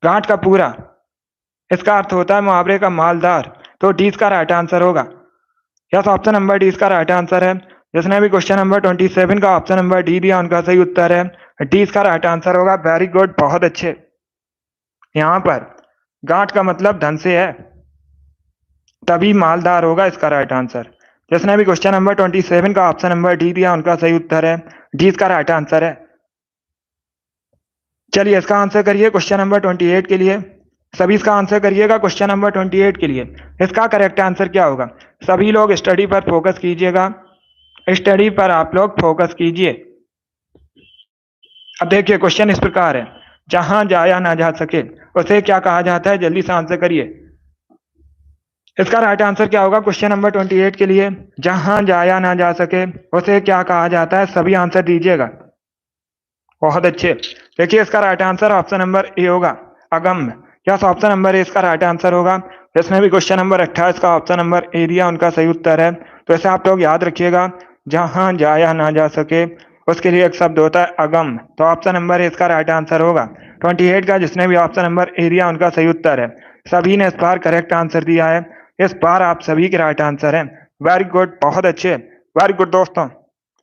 गांठ का पूरा, इसका अर्थ होता है मुहावरे का मालदार, तो डी इसका राइट आंसर होगा। यस, ऑप्शन नंबर डी इसका राइट आंसर है। जिसने भी क्वेश्चन नंबर 27 का ऑप्शन नंबर डी दिया उनका सही उत्तर है। डी इसका राइट आंसर होगा। वेरी गुड, बहुत अच्छे। यहाँ पर गांठ का मतलब धन से है, तभी मालदार होगा इसका राइट आंसर। जिसने भी क्वेश्चन नंबर 27 का ऑप्शन नंबर डी दिया उनका सही उत्तर है। डी इसका राइट आंसर है। चलिए इसका आंसर करिए क्वेश्चन नंबर 28 के लिए। सभी इसका आंसर करिएगा क्वेश्चन नंबर 28 के लिए। इसका करेक्ट आंसर क्या होगा। सभी लोग स्टडी पर फोकस कीजिएगा, स्टडी पर आप लोग फोकस कीजिए। अब देखिए क्वेश्चन इस प्रकार है, जहां जाया ना जा सके उसे क्या कहा जाता है। जल्दी से आंसर करिए। इसका राइट आंसर क्या होगा क्वेश्चन नंबर 28 के लिए। जहां जाया ना जा सके उसे क्या कहा जाता है। सभी आंसर दीजिएगा। बहुत अच्छे। देखिए इसका right answer option number A होगा, अगम्य। यस, ऑप्शन नंबर ए इसका राइट आंसर होगा। इसमें भी क्वेश्चन नंबर 28 का ऑप्शन नंबर ए दिया उनका सही उत्तर है। तो ऐसे आप लोग याद रखिएगा, जहां जाया ना जा सके उसके लिए एक शब्द होता है अगम्य, तो ऑप्शन नंबर ए इसका राइट आंसर होगा। 28 का जिसने भी ऑप्शन नंबर ए दिया उनका सही उत्तर है। सभी ने इस बार करेक्ट आंसर दिया है। इस बार आप सभी के राइट आंसर है। वेरी गुड, बहुत अच्छे। वेरी गुड दोस्तों।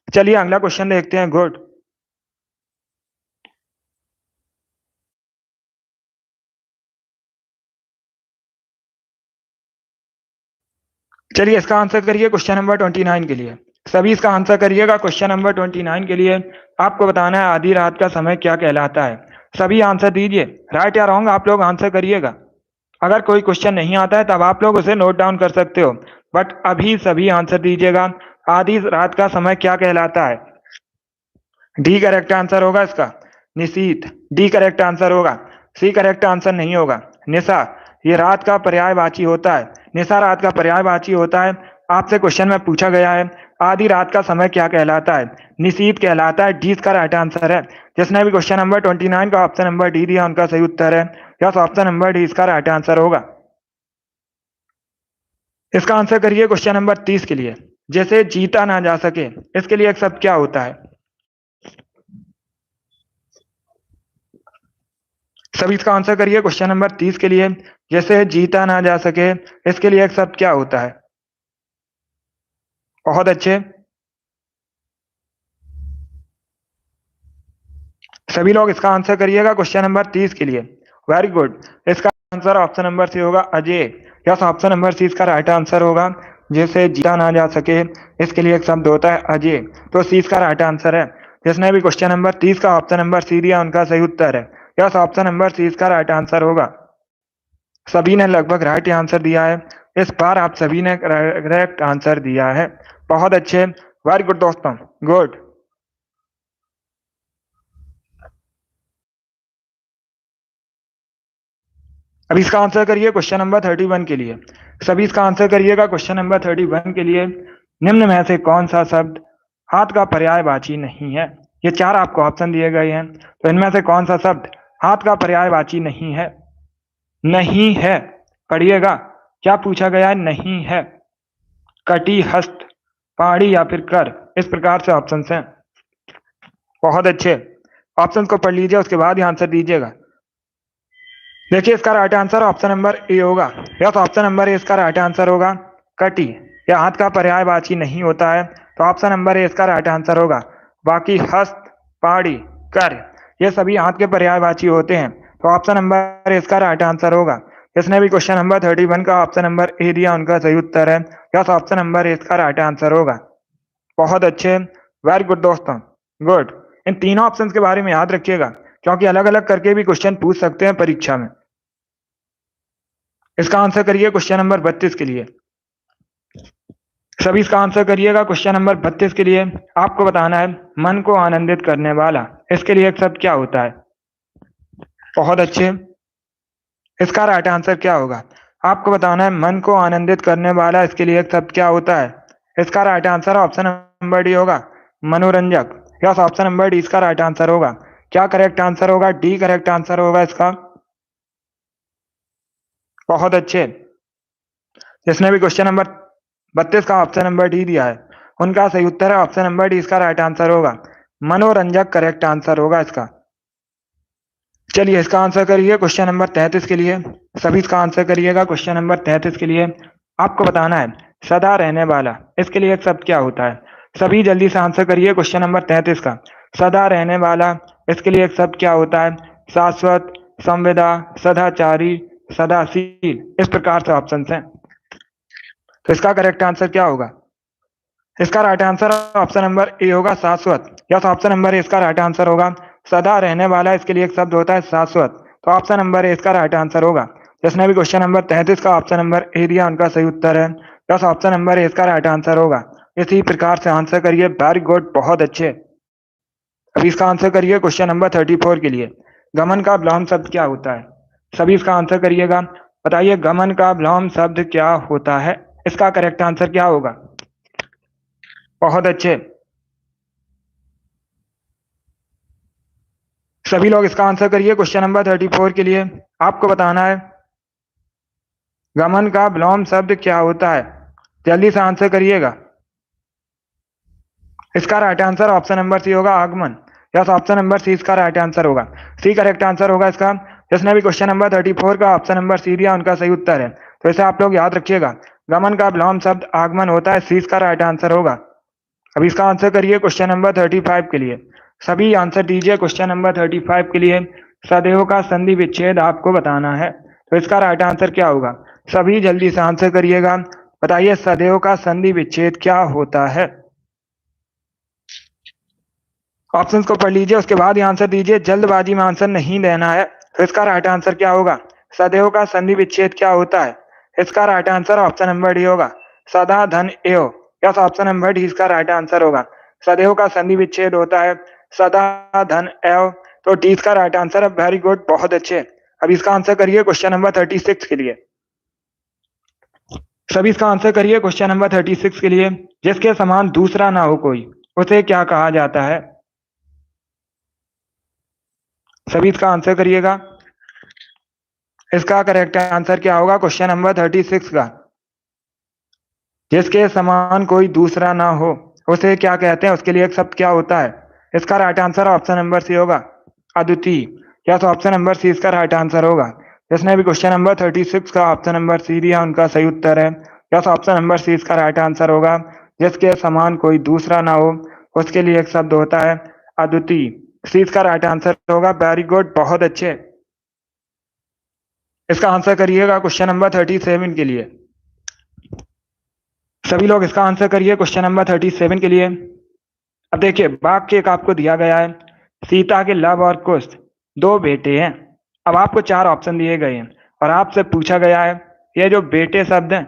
चलिए अगला क्वेश्चन देखते हैं। गुड। चलिए इसका आंसर करिए क्वेश्चन नंबर 29 के लिए। सभी इसका आंसर करिएगा क्वेश्चन नंबर 29 के लिए। आपको बताना है आधी रात का समय क्या कहलाता है। सभी आंसर दीजिए, राइट या रॉन्ग आप लोग आंसर करिएगा। अगर कोई क्वेश्चन नहीं आता है तब आप लोग उसे नोट डाउन कर सकते हो, बट अभी सभी आंसर दीजिएगा। आधी रात का समय क्या कहलाता है। डी करेक्ट आंसर होगा इसका, निशीथ। डी करेक्ट आंसर होगा। सी करेक्ट आंसर नहीं होगा, निशा। ये रात का पर्यायवाची होता है, निशा रात का पर्यायवाची होता है। आपसे क्वेश्चन में पूछा गया है आधी रात का समय क्या कहलाता है। निशीथ कहलाता है। डी इसका राइट आंसर है। जिसने भी क्वेश्चन नंबर 29 का ऑप्शन नंबर डी दिया उनका सही उत्तर है। यस, ऑप्शन नंबर डी इसका राइट आंसर होगा। इसका आंसर करिए क्वेश्चन नंबर 30 के लिए। जैसे जीता ना जा सके, इसके लिए एक शब्द क्या होता है। सभी इसका आंसर करिए क्वेश्चन नंबर 30 के लिए। जैसे जीता ना जा सके, इसके लिए एक शब्द क्या होता है। बहुत अच्छे। सभी लोग इसका आंसर करिएगा क्वेश्चन नंबर 30 के लिए। वेरी गुड, इसका आंसर ऑप्शन नंबर सी होगा, अजय। यस, ऑप्शन नंबर सी इसका राइट आंसर होगा। जैसे जीता ना जा सके, इसके लिए एक शब्द होता है अजय, तो सी इसका राइट आंसर है। जिसने भी क्वेश्चन नंबर 30 का ऑप्शन नंबर सी दिया उनका सही उत्तर है। यस, ऑप्शन नंबर सी इसका राइट आंसर होगा। सभी ने लगभग राइट आंसर दिया है। इस बार आप सभी ने करेक्ट आंसर दिया है। बहुत अच्छे, वेरी गुड दोस्तों, गुड। अब इसका आंसर करिए क्वेश्चन नंबर 31 के लिए। सभी इसका आंसर करिएगा क्वेश्चन नंबर 31 के लिए। निम्न में से कौन सा शब्द हाथ का पर्यायवाची नहीं है। ये चार आपको ऑप्शन दिए गए हैं, तो इनमें से कौन सा शब्द हाथ का पर्यायवाची नहीं है। नहीं है, पढ़िएगा क्या पूछा गया है। नहीं है, कटी, हस्त, पहाड़ी या फिर कर, इस प्रकार से ऑप्शन हैं। बहुत अच्छे, ऑप्शन को पढ़ लीजिए, उसके बाद ही आंसर दीजिएगा। देखिए इसका right answer option number A होगा। यस, ऑप्शन नंबर ए इसका राइट आंसर होगा। कटी यह हाथ का पर्यायवाची नहीं होता है, तो ऑप्शन नंबर ए इसका राइट आंसर होगा। बाकी हस्त, पाड़ी, कर ये सभी हाथ के पर्यायवाची होते हैं, तो ऑप्शन नंबर ए इसका राइट आंसर होगा। जिसने भी क्वेश्चन नंबर 31 का ऑप्शन नंबर ए दिया उनका सही उत्तर है। यस, ऑप्शन नंबर ए इसका राइट आंसर होगा। बहुत अच्छे, वेरी गुड दोस्तों, गुड। इन तीनों ऑप्शन के बारे में याद रखिएगा, क्योंकि अलग अलग करके भी क्वेश्चन पूछ सकते हैं परीक्षा में। इसका आंसर करिए क्वेश्चन नंबर 32 के लिए। सभी इसका आंसर करिएगा क्वेश्चन नंबर 32 के लिए। आपको बताना है मन को आनंदित करने वाला, इसके लिए एक शब्द क्या होता है? बहुत अच्छे, इसका राइट आंसर क्या होगा? आपको बताना है मन को आनंदित करने वाला, इसके लिए एक शब्द क्या होता है? इसका right answer option number D होगा, मनोरंजक। यस, ऑप्शन नंबर डी इसका राइट आंसर होगा। क्या करेक्ट आंसर होगा? डी करेक्ट आंसर होगा इसका। बहुत अच्छे, जिसने भी क्वेश्चन नंबर 32 का ऑप्शन नंबर डी दिया है उनका सही उत्तर है ऑप्शन नंबर डी, इसका राइट आंसर होगा। मनोरंजक करेक्ट आंसर होगा इसका। चलिए इसका आंसर करिए क्वेश्चन नंबर 33 के लिए। सभी इसका आंसर करिएगा क्वेश्चन नंबर 33 के लिए। आपको बताना है सदा रहने वाला, इसके लिए एक शब्द क्या होता है? सभी जल्दी से आंसर करिए क्वेश्चन नंबर 33 का। सदा रहने वाला, इसके लिए एक शब्द क्या होता है? शाश्वत, संविदा, सदाचारी, सदाशील, इस प्रकार से ऑप्शन हैं। तो इसका करेक्ट आंसर क्या होगा? इसका right answer option number A होगा, शाश्वत। यस, ऑप्शन नंबर ए इसका राइट आंसर होगा। सदा रहने वाला, इसके लिए एक शब्द होता है शाश्वत, तो ऑप्शन नंबर ए इसका राइट आंसर होगा। जिसने भी क्वेश्चन नंबर 33 का ऑप्शन नंबर ए दिया उनका सही उत्तर है। यस, ऑप्शन नंबर ए इसका राइट आंसर होगा। इसी प्रकार से आंसर करिए, वेरी गुड, बहुत अच्छे। अभी इसका आंसर करिए क्वेश्चन नंबर 34 के लिए। गमन का विलोम शब्द क्या होता है? सभी इसका आंसर करिएगा। बताइए गमन का विलोम शब्द क्या होता है? इसका करेक्ट आंसर क्या होगा? बहुत अच्छे, सभी लोग इसका आंसर करिए क्वेश्चन नंबर 34 के लिए। आपको बताना है गमन का विलोम शब्द क्या होता है? जल्दी से आंसर करिएगा। इसका right answer option number C होगा, आगमन। यस, ऑप्शन नंबर सी इसका राइट आंसर होगा। सी करेक्ट आंसर होगा इसका। जिसने भी क्वेश्चन नंबर 34 का ऑप्शन नंबर सी दिया उनका सही उत्तर है, तो इसे आप लोग याद रखिएगा। गमन का विलोम शब्द आगमन होता है, सी इसका राइट आंसर होगा। अभी इसका आंसर करिए क्वेश्चन नंबर 35 के लिए। सभी आंसर दीजिए क्वेश्चन नंबर 35 के लिए। सदैव का संधि विच्छेद आपको बताना है, तो इसका राइट आंसर क्या होगा? सभी जल्दी से आंसर करिएगा। बताइए सदैव का संधि विच्छेद क्या होता है? ऑप्शंस को पढ़ लीजिए, उसके बाद ही आंसर दीजिए, जल्दबाजी में आंसर नहीं देना है। तो इसका राइट आंसर क्या होगा? सदैव का संधि विच्छेद क्या होता है? इसका right answer option number D होगा, सदा धन एव। यस, ऑप्शन नंबर डी इसका राइट आंसर होगा। सदैव का संधि विच्छेद होता है सदा धन एव, तो डी इसका राइट आंसर है। वेरी गुड, बहुत अच्छे। अब इसका आंसर करिए क्वेश्चन नंबर 36 के लिए। सभी इसका आंसर करिए क्वेश्चन नंबर 36 के लिए। जिसके समान दूसरा ना हो कोई, उसे क्या कहा जाता है? सभी इसका आंसर करिएगा। इसका करेक्ट आंसर क्या होगा क्वेश्चन नंबर 36 का? जिसके समान कोई दूसरा ना हो उसे क्या कहते हैं? उसके लिए एक शब्द क्या होता है? इसका right answer option number C होगा, अद्वितीय। या तो ऑप्शन नंबर सी इसका राइट आंसर होगा। जिसने भी क्वेश्चन नंबर 36 का ऑप्शन नंबर सी दिया उनका सही उत्तर है। या तो ऑप्शन नंबर सी इसका राइट आंसर होगा। जिसके समान कोई दूसरा ना हो उसके लिए एक शब्द होता है अद्वितीय, सी इसका राइट आंसर होगा। वेरी गुड, बहुत अच्छे। इसका आंसर करिएगा क्वेश्चन नंबर 37 के लिए। सभी लोग इसका आंसर करिए क्वेश्चन नंबर 37 के लिए। अब देखिए वाक्य एक आपको दिया गया है, सीता के लव और कुश दो बेटे हैं। अब आपको चार ऑप्शन दिए गए हैं और आपसे पूछा गया है ये जो बेटे शब्द हैं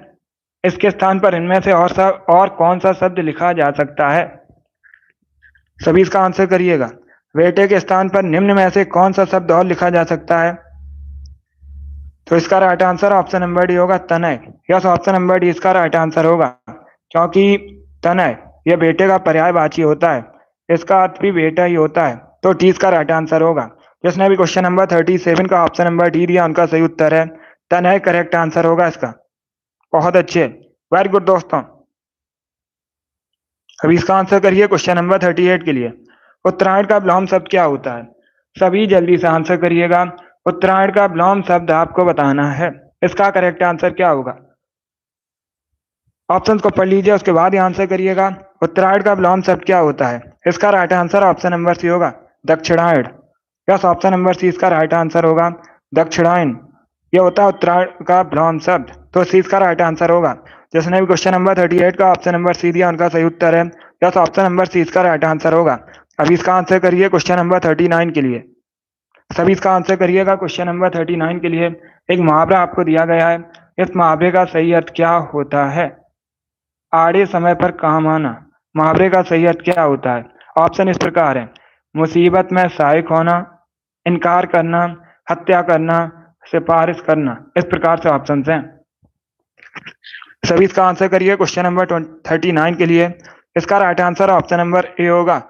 इसके स्थान पर इनमें से और कौन सा शब्द लिखा जा सकता है? सभी इसका आंसर करिएगा। बेटे के स्थान पर निम्न में से कौन सा शब्द और लिखा जा सकता है? तो इसका right answer option number D होगा, तनय। यस, ऑप्शन नंबर डी इसका राइट आंसर होगा, क्योंकि तनय यह बेटे का पर्यायवाची होता है, इसका अर्थ भी बेटा ही होता है, तो डी इसका राइट आंसर होगा। जिसने भी क्वेश्चन नंबर 37 का ऑप्शन नंबर डी दिया उनका सही उत्तर है तनय, करेक्ट आंसर होगा इसका। बहुत अच्छे, वेरी गुड दोस्तों। अभी इसका आंसर करिए क्वेश्चन नंबर 38 के लिए। उत्तरायण का विलोम शब्द क्या होता है? सभी जल्दी से आंसर करिएगा। उत्तरायण का विलोम शब्द आपको बताना है। इसका करेक्ट आंसर क्या होगा? ऑप्शंस को पढ़ लीजिए, उसके बाद ही आंसर करिएगा। उत्तरायण का विलोम शब्द क्या होता है? इसका right answer option number C होगा, दक्षिणायण। यस, ऑप्शन नंबर सी इसका राइट आंसर होगा, दक्षिणायन। ये होता है उत्तरायण का विलोम शब्द, तो सी इसका राइट आंसर होगा। जिसने भी क्वेश्चन नंबर 38 का ऑप्शन नंबर सी दिया उनका सही उत्तर है। यस, ऑप्शन नंबर सी इसका राइट आंसर होगा। अभी इसका आंसर करिए क्वेश्चन नंबर 39 के लिए। सभी इसका आंसर करिएगा क्वेश्चन नंबर 39 के लिए। एक मुहावरा आपको दिया गया है, इस मुहावरे का सही अर्थ क्या होता है? आड़े समय पर काम आना। मुहावरे का सही अर्थ क्या होता है? ऑप्शन इस प्रकार है, मुसीबत में सहायक होना, इनकार करना, हत्या करना, सिफारिश करना। इस प्रकार से ऑप्शन हैं। सभी इसका आंसर करिए क्वेश्चन नंबर 39 के लिए। इसका right answer option number A होगा,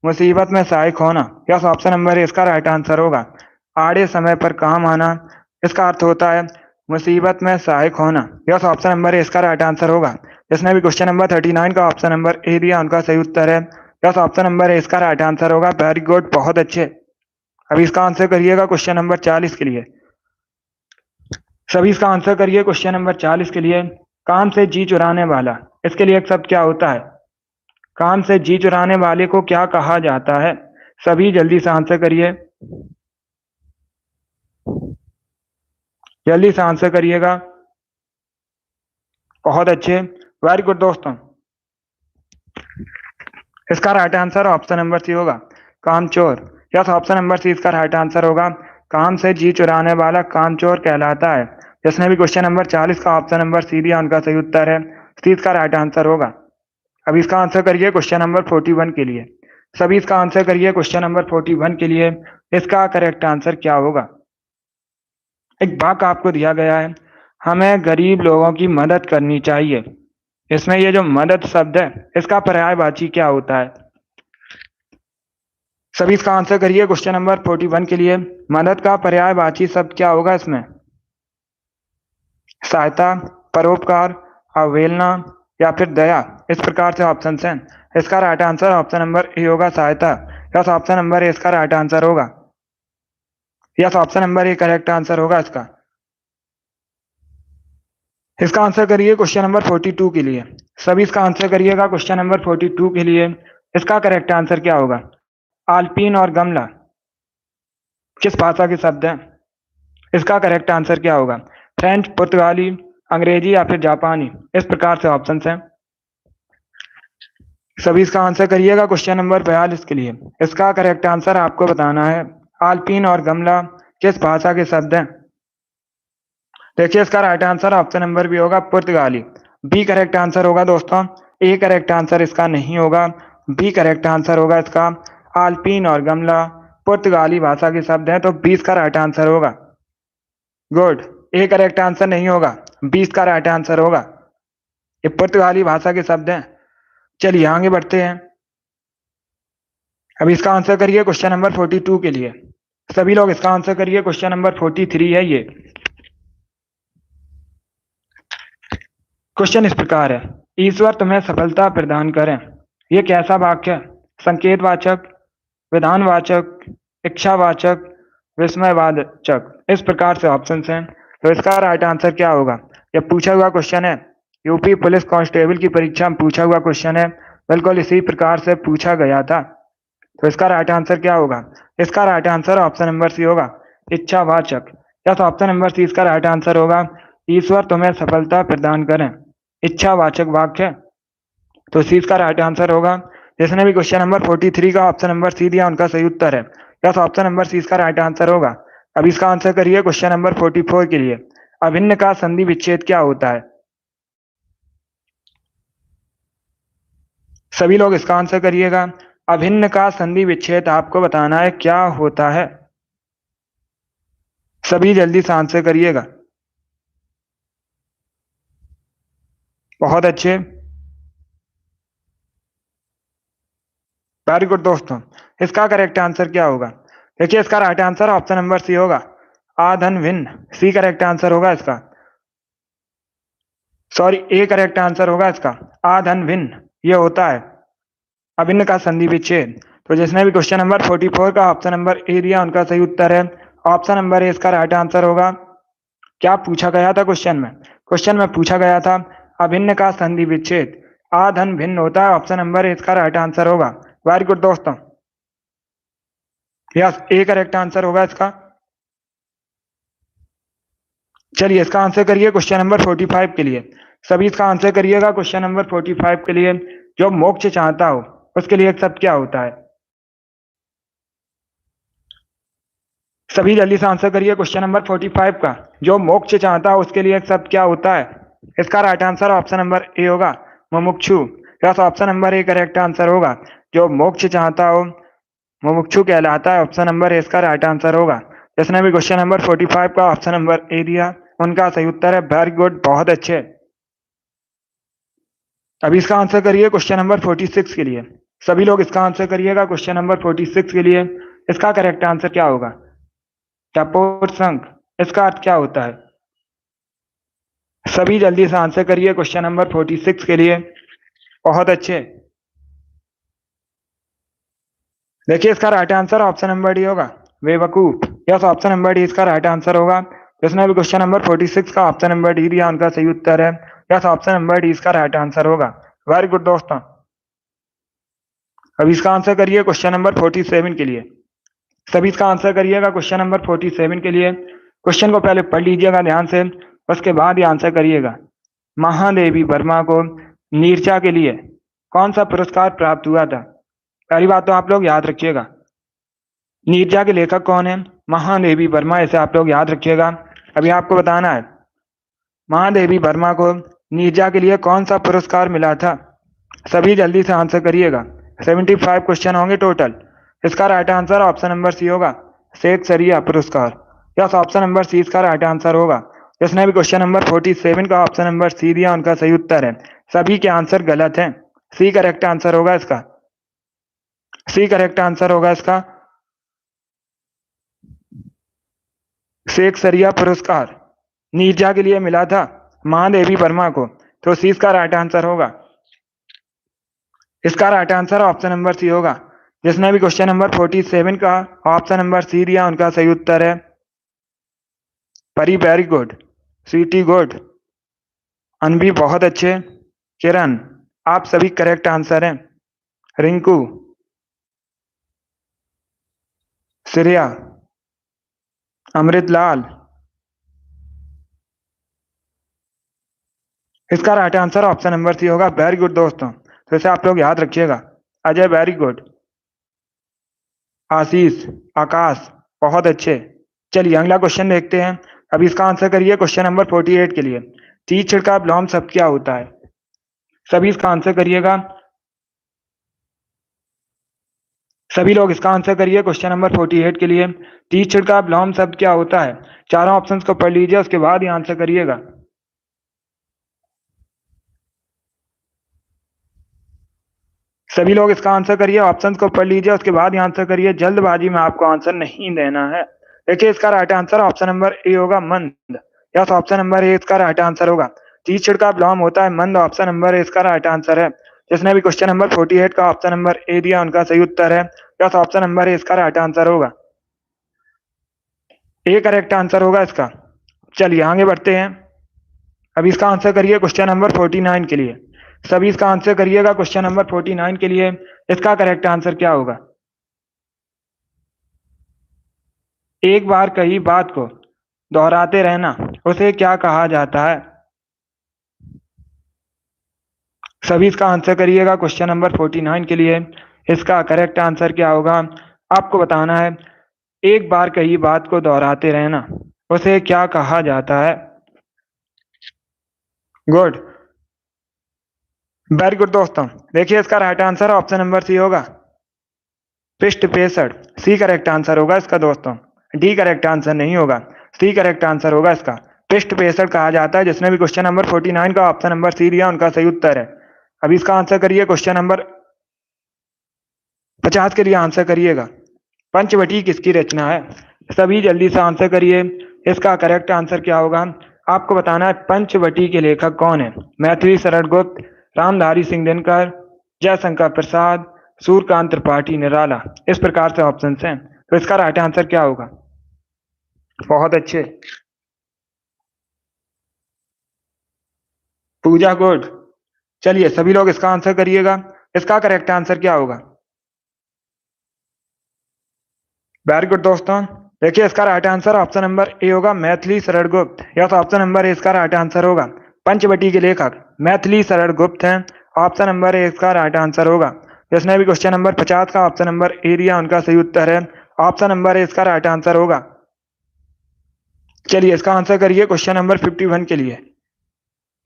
मुसीबत में सहायक होना। यस, ऑप्शन नंबर ए इसका राइट आंसर होगा। आड़े समय पर काम आना, इसका अर्थ होता है मुसीबत में सहायक होना। यस, ऑप्शन नंबर ए इसका राइट आंसर होगा। जिसने भी क्वेश्चन नंबर 39 का ऑप्शन नंबर ए दिया उनका सही उत्तर है। यस, ऑप्शन नंबर ए इसका राइट आंसर होगा। वेरी गुड, बहुत अच्छे। अभी इसका आंसर करिएगा क्वेश्चन नंबर 40 के लिए। सभी इसका आंसर करिए क्वेश्चन नंबर 40 के लिए। काम से जी चुराने वाला, इसके लिए एक शब्द क्या होता है? काम से जी चुराने वाले को क्या कहा जाता है? सभी जल्दी से आंसर करिए, जल्दी से आंसर करिएगा। बहुत अच्छे, वेरी गुड दोस्तों। इसका right answer option number C होगा, कामचोर। यस, ऑप्शन नंबर सी इसका राइट आंसर होगा। काम से जी चुराने वाला कामचोर कहलाता है। जिसने भी क्वेश्चन नंबर 40 का ऑप्शन नंबर सी दिया उनका सही उत्तर है, सी इसका राइट आंसर होगा। अब इसका आंसर करिए क्वेश्चन नंबर 41 के लिए। सभी इसका आंसर करिए क्वेश्चन नंबर 41 के लिए। इसका करेक्ट आंसर क्या होगा? एक वाक्य आपको दिया गया है, हमें गरीब लोगों की मदद करनी चाहिए। इसमें ये जो मदद शब्द है इसका पर्यायवाची क्या होता है? सभी इसका आंसर करिए क्वेश्चन नंबर 41 के लिए। मदद का पर्यायवाची शब्द क्या होगा इसमें? सहायता, परोपकार, अवहेलना या फिर दया। इस प्रकार से ऑप्शन हैं। इसका right answer option number A होगा, सहायता। यस, ऑप्शन नंबर ए इसका राइट आंसर होगा। Yes, option number A correct answer होगा इसका। इसका आंसर करिए क्वेश्चन नंबर 42 के लिए। सभी इसका आंसर करिएगा क्वेश्चन नंबर 42 के लिए। इसका करेक्ट आंसर क्या होगा? आल्पीन और गमला किस भाषा के शब्द हैं? इसका करेक्ट आंसर क्या होगा? फ्रेंच, पुर्तगाली, अंग्रेजी या फिर जापानी। इस प्रकार से ऑप्शन हैं। सभी इसका आंसर करिएगा क्वेश्चन नंबर 42 के लिए। इसका करेक्ट आंसर आपको बताना है, आल्पीन और गमला किस भाषा के शब्द हैं? देखिए इसका right answer option number B होगा, पुर्तगाली। बी करेक्ट आंसर होगा दोस्तों, ए करेक्ट आंसर इसका नहीं होगा। बी करेक्ट आंसर होगा इसका। आल्पीन और गमला पुर्तगाली भाषा के शब्द हैं, तो 20 का राइट आंसर होगा। गुड, ए करेक्ट आंसर नहीं होगा, 20 का राइट आंसर होगा। ये पुर्तगाली भाषा के शब्द हैं। चलिए आगे बढ़ते हैं। अब इसका आंसर करिए क्वेश्चन नंबर 42 के लिए। सभी लोग इसका आंसर करिए, क्वेश्चन नंबर 43 है ये। क्वेश्चन इस प्रकार है, ईश्वर तुम्हें सफलता प्रदान करें। ये कैसा वाक्य है? संकेतवाचक, विधानवाचक, इच्छावाचक, विस्मयवाचक। इस प्रकार से ऑप्शन हैं। तो इसका राइट आंसर क्या होगा? यह पूछा हुआ क्वेश्चन है, यूपी पुलिस कांस्टेबल की परीक्षा में पूछा हुआ क्वेश्चन है, बिल्कुल इसी प्रकार से पूछा गया था। तो इसका राइट आंसर क्या होगा? इसका right answer option number C होगा, इच्छावाचक। यस, ऑप्शन नंबर सी इसका राइट आंसर होगा। ईश्वर तुम्हें सफलता प्रदान करें, इच्छावाचक वाक्य है, तो सी इसका राइट आंसर होगा। जिसने भी क्वेश्चन नंबर 43 का ऑप्शन नंबर सी दिया उनका सही उत्तर है। यस, ऑप्शन नंबर सी इसका राइट आंसर होगा। अब इसका आंसर करिए क्वेश्चन नंबर 44 के लिए। अभिन्न का संधि विच्छेद क्या होता है? सभी लोग इसका आंसर करिएगा। अभिन्न का संधि विच्छेद आपको बताना है क्या होता है। सभी जल्दी से आंसर करिएगा। बहुत अच्छे, वेरी गुड दोस्तों। इसका करेक्ट आंसर क्या होगा? देखिए इसका right answer option number C होगा, आधन भिन्न। सी करेक्ट आंसर होगा इसका। सॉरी, ए करेक्ट आंसर होगा इसका। आधन भिन्न ये होता है अभिन्न का संधि विच्छेद। तो जिसने भी क्वेश्चन नंबर 44 का ऑप्शन नंबर ए दिया उनका सही उत्तर है, ऑप्शन नंबर ए इसका राइट आंसर होगा। क्या पूछा गया था क्वेश्चन में? क्वेश्चन में पूछा गया था अभिन्न का संधि विच्छेद आ धन भिन्न होता है। ऑप्शन नंबर ए इसका राइट आंसर होगा। वेरी गुड दोस्तों, यस ए करेक्ट आंसर होगा इसका। चलिए इसका आंसर करिए क्वेश्चन नंबर 45 के लिए। सभी इसका आंसर करिएगा क्वेश्चन नंबर 45 के लिए। जो मोक्ष चाहता हो उसके लिए एक शब्द क्या होता है? सभी जल्दी से आंसर करिए क्वेश्चन नंबर 45 का। जो मोक्ष चाहता हो उसके लिए एक शब्द क्या होता है? इसका right answer option number A होगा, मुमुक्षु। Yes option number A correct answer होगा। जो मोक्ष चाहता हो मुमुक्षु कहलाता है। ऑप्शन नंबर ए इसका राइट आंसर होगा। जिसने भी क्वेश्चन नंबर 45 का ऑप्शन नंबर ए दिया उनका सही उत्तर है। वेरी गुड, बहुत अच्छे। अभी इसका आंसर करिए क्वेश्चन नंबर 46 के लिए। सभी लोग इसका आंसर करिएगा क्वेश्चन नंबर 46 के लिए। इसका करेक्ट आंसर क्या होगा? तपोत्संग, इसका अर्थ क्या होता है? सभी जल्दी से आंसर करिए क्वेश्चन नंबर 46 के लिए। बहुत अच्छे। देखिए इसका right answer option number D होगा, बेवकूफ। यस ऑप्शन नंबर डी इसका राइट आंसर होगा। जिसने भी क्वेश्चन नंबर 46 का ऑप्शन नंबर डी दिया उनका सही उत्तर है। यस ऑप्शन नंबर डी इसका राइट आंसर होगा। वेरी गुड दोस्तों। अभी इसका आंसर करिए क्वेश्चन नंबर 47 के लिए। सभी इसका आंसर करिएगा क्वेश्चन नंबर 47 के लिए। क्वेश्चन को पहले पढ़ लीजिएगा ध्यान से, उसके बाद ही आंसर करिएगा। महादेवी वर्मा को नीरजा के लिए कौन सा पुरस्कार प्राप्त हुआ था? पहली बात तो आप लोग याद रखिएगा, नीरजा के लेखक कौन है? महादेवी वर्मा, इसे आप लोग याद रखिएगा। अभी आपको बताना है महादेवी वर्मा को नीरजा के लिए कौन सा पुरस्कार मिला था। सभी जल्दी से आंसर करिएगा। 75 क्वेश्चन होंगे टोटल। इसका right answer option number C होगा, शेक्सपियर पुरस्कार। यस ऑप्शन नंबर सी इसका राइट आंसर होगा। जिसने भी क्वेश्चन नंबर 47 का ऑप्शन नंबर सी दिया उनका सही उत्तर है। सभी के आंसर गलत हैं। सी करेक्ट आंसर होगा इसका। सी करेक्ट आंसर होगा इसका। शेक्सपियर पुरस्कार नीरजा के लिए मिला था महादेवी वर्मा को, तो सी इसका राइट आंसर होगा। इसका right answer option number C होगा। जिसने भी क्वेश्चन नंबर 47 का ऑप्शन नंबर सी दिया उनका सही उत्तर है परी, वेरी गुड। स्वीटी गुड। अनवी बहुत अच्छे। किरण, आप सभी करेक्ट आंसर हैं। रिंकू, श्रेया, अमृतलाल, इसका right answer option number C होगा। वेरी गुड दोस्तों, तो इसे आप लोग याद रखिएगा। Ajay, very good. आशीष, आकाश, बहुत अच्छे। चलिए अगला क्वेश्चन देखते हैं। अभी इसका आंसर करिए क्वेश्चन नंबर 48 के लिए। तीर छिड़काव विलोम शब्द क्या होता है? सभी इसका आंसर करिएगा। सभी लोग इसका आंसर करिए क्वेश्चन नंबर 48 के लिए। तीर छिड़काव विलोम शब्द क्या होता है? चारों ऑप्शंस को पढ़ लीजिए, उसके बाद ही आंसर करिएगा। सभी लोग इसका आंसर करिए, ऑप्शंस को पढ़ लीजिए, उसके बाद ही आंसर करिए। जल्दबाजी में आपको आंसर नहीं देना है। देखिए इसका right answer option number A होगा, मंद। यस ऑप्शन नंबर ए इसका राइट आंसर होगा। तीर छिड़काव विलोम होता है मंद। ऑप्शन नंबर ए इसका राइट आंसर है। जिसने भी क्वेश्चन नंबर 48 का ऑप्शन नंबर ए दिया उनका सही उत्तर है। यस ऑप्शन नंबर ए इसका राइट आंसर होगा। ए करेक्ट आंसर होगा इसका। चलिए आगे बढ़ते हैं। अभी इसका आंसर करिए क्वेश्चन नंबर 49 के लिए। सभी इसका आंसर करिएगा क्वेश्चन नंबर 49 के लिए। इसका करेक्ट आंसर क्या होगा? एक बार कही बात को दोहराते रहना उसे क्या कहा जाता है? सभी इसका आंसर करिएगा क्वेश्चन नंबर 49 के लिए। इसका करेक्ट आंसर क्या होगा आपको बताना है। एक बार कही बात को दोहराते रहना उसे क्या कहा जाता है? गुड, वेरी गुड दोस्तों। देखिए इसका right answer option number C होगा, पृष्ठ प्रेषण। सी करेक्ट आंसर होगा इसका दोस्तों। डी करेक्ट आंसर नहीं होगा, सी करेक्ट आंसर होगा इसका। पृष्ठ प्रेषण कहा जाता है। जिसने भी क्वेश्चन नंबर 49 का ऑप्शन नंबर सी दिया उनका सही उत्तर है। अभी इसका आंसर करिए क्वेश्चन नंबर 50 के लिए आंसर करिएगा। पंचवटी किसकी रचना है? सभी जल्दी से आंसर करिए। इसका करेक्ट आंसर क्या होगा आपको बताना है। पंचवटी के लेखक कौन है? मैथिली शरण गुप्त, रामधारी सिंह दिनकर, जयशंकर प्रसाद, सूर्यकांत त्रिपाठी निराला। इस प्रकार से ऑप्शन हैं, तो इसका राइट आंसर क्या होगा? बहुत अच्छे। पूजा गुड। चलिए सभी लोग इसका आंसर करिएगा। इसका करेक्ट आंसर क्या होगा? वेरी गुड दोस्तों। देखिए इसका right answer option number A होगा, Maithili Sharan Gupt. Yes, option number A इसका राइट आंसर होगा। पंचवटी के लेखक मैथिली शरण गुप्त हैं। ऑप्शन नंबर ए इसका राइट आंसर होगा। जिसने भी क्वेश्चन नंबर 50 का ऑप्शन नंबर ए दिया उनका सही उत्तर है ऑप्शन नंबर ए इसका राइट आंसर होगा। चलिए इसका आंसर करिए क्वेश्चन नंबर 51 के लिए।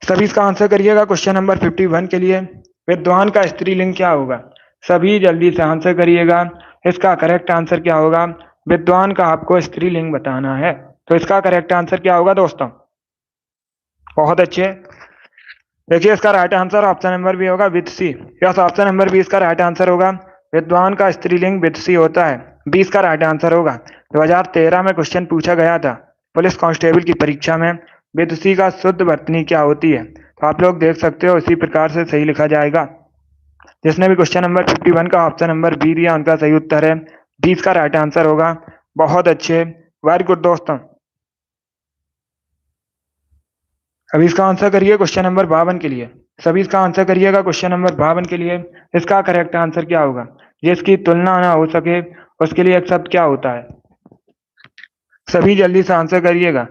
सभी इसका आंसर करिएगा क्वेश्चन नंबर 51 के लिए। विद्वान का स्त्रीलिंग क्या होगा? सभी जल्दी से आंसर करिएगा। इसका करेक्ट आंसर क्या होगा? विद्वान का आपको स्त्रीलिंग बताना है। तो इसका करेक्ट आंसर क्या होगा दोस्तों? बहुत अच्छे। देखिए इसका right answer option number B होगा, विदुषी। यस, ऑप्शन नंबर बी इसका राइट आंसर होगा। विद्वान का स्त्रीलिंग विदुषी होता है। 20 का राइट आंसर होगा। 2013 में क्वेश्चन पूछा गया था पुलिस कांस्टेबल की परीक्षा में, विदुषी का शुद्ध वर्तनी क्या होती है? तो आप लोग देख सकते हो इसी प्रकार से सही लिखा जाएगा। जिसने भी क्वेश्चन नंबर 51 का ऑप्शन नंबर बी दिया उनका सही उत्तर है। 20 का राइट आंसर होगा। बहुत अच्छे, वेरी गुड दोस्तों। अभी इसका आंसर करिए क्वेश्चन नंबर 52 के लिए। सभी इसका आंसर करिएगा क्वेश्चन नंबर 52 के लिए। इसका करेक्ट आंसर क्या होगा? जिसकी तुलना ना हो सके उसके लिए एक शब्द क्या होता है? सभी जल्दी से आंसर करिएगा।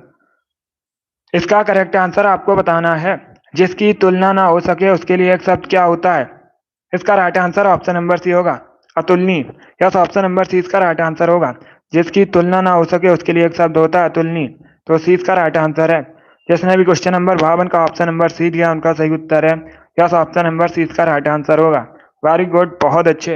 इसका करेक्ट आंसर आपको बताना है। जिसकी तुलना ना हो सके उसके लिए एक शब्द क्या होता है? इसका right answer option number C होगा, अतुलनीय। यस, ऑप्शन नंबर सी इसका राइट आंसर होगा। जिसकी तुलना ना हो सके उसके लिए एक शब्द होता है अतुलनीय। तो सी इसका राइट आंसर है। जिसने भी क्वेश्चन नंबर 52 का ऑप्शन नंबर सी दिया उनका सही उत्तर है। यस, ऑप्शन नंबर सी इसका राइट आंसर होगा। वेरी गुड, बहुत अच्छे।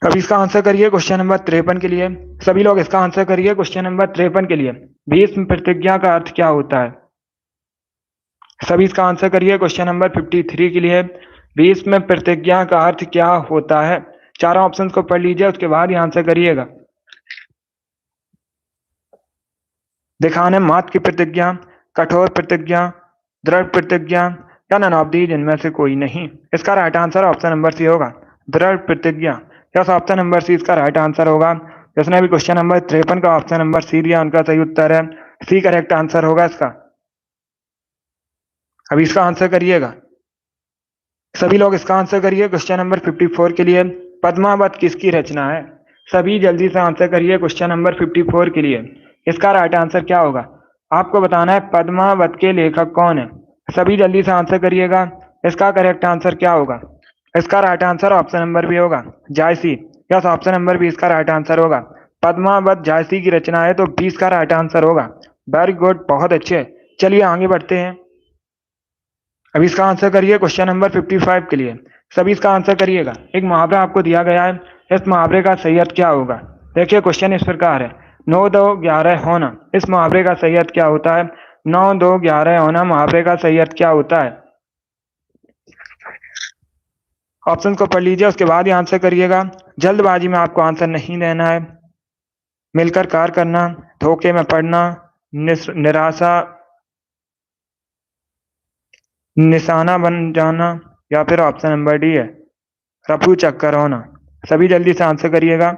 अब इसका आंसर करिए क्वेश्चन नंबर 53 के लिए। सभी लोग इसका आंसर करिए क्वेश्चन नंबर 53 के लिए। भीष्म प्रतिज्ञा का अर्थ क्या होता है? सभी इसका आंसर करिए क्वेश्चन नंबर 53 के लिए। भीष्म प्रतिज्ञा का अर्थ क्या होता है? चारों ऑप्शन को पढ़ लीजिए उसके बाद ही आंसर करिएगा। दिखाने मात की प्रतिज्ञा, कठोर प्रतिज्ञा, दृढ़ प्रतिज्ञा या नन ऑफ दीज इनमें से कोई नहीं। इसका right answer option number C होगा, दृढ़ प्रतिज्ञा। यस, ऑप्शन नंबर सी इसका राइट आंसर होगा। जिसने भी क्वेश्चन नंबर 53 का ऑप्शन नंबर सी दिया उनका सही उत्तर है। सी करेक्ट आंसर होगा इसका। अभी इसका आंसर करिएगा। सभी लोग इसका आंसर करिए क्वेश्चन नंबर 54 के लिए। पद्मावत किसकी रचना है? सभी जल्दी से आंसर करिए क्वेश्चन नंबर 54 के लिए। इसका राइट आंसर क्या होगा? आपको बताना है पद्मावत के लेखक कौन है। सभी जल्दी से आंसर करिएगा। इसका करेक्ट आंसर क्या होगा? इसका right answer option number B Jayasi, जायसी। यस, ऑप्शन नंबर बी इसका राइट आंसर होगा। पद्मावत जायसी की रचना है तो 20 का राइट आंसर होगा। वेरी गुड, बहुत अच्छे। चलिए आगे बढ़ते हैं। अब इसका आंसर करिए क्वेश्चन नंबर 55 के लिए। सभी इसका आंसर करिएगा। एक मुहावरा आपको दिया गया है, इस मुहावरे का सही अर्थ क्या होगा? देखिए क्वेश्चन इस प्रकार है, 9 2 11 होना। इस मुहावरे का सही अर्थ क्या होता है? 9 2 11 होना मुहावरे का सही अर्थ क्या होता है? ऑप्शन को पढ़ लीजिए उसके बाद ही आंसर करिएगा। जल्दबाजी में आपको आंसर नहीं देना है। मिलकर कार्य करना, धोखे में पड़ना, निराशा निशाना बन जाना, या फिर ऑप्शन नंबर डी है, रफू चक्कर होना। सभी जल्दी से आंसर करिएगा।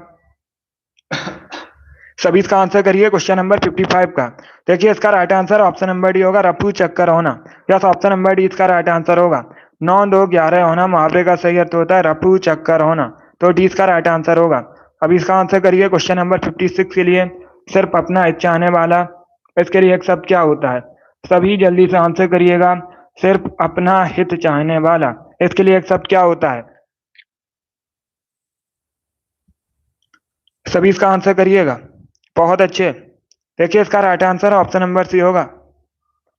सभी इसका आंसर करिए क्वेश्चन नंबर 55 का। देखिए इसका right answer option number D होगा, रफू चक्कर होना। यस, ऑप्शन नंबर डी इसका राइट आंसर होगा। 9 2 11 होना मुहावरे का सही अर्थ होता है रफू चक्कर होना। तो डी इसका राइट आंसर होगा। अभी इसका आंसर करिए क्वेश्चन नंबर 56 के लिए। सिर्फ अपना हित चाहने वाला, इसके लिए एक शब्द क्या होता है? सभी जल्दी से आंसर करिएगा। सिर्फ अपना हित चाहने वाला, इसके लिए एक शब्द क्या होता है? सभी इसका आंसर करिएगा। बहुत अच्छे। देखिए इसका right answer option number C होगा,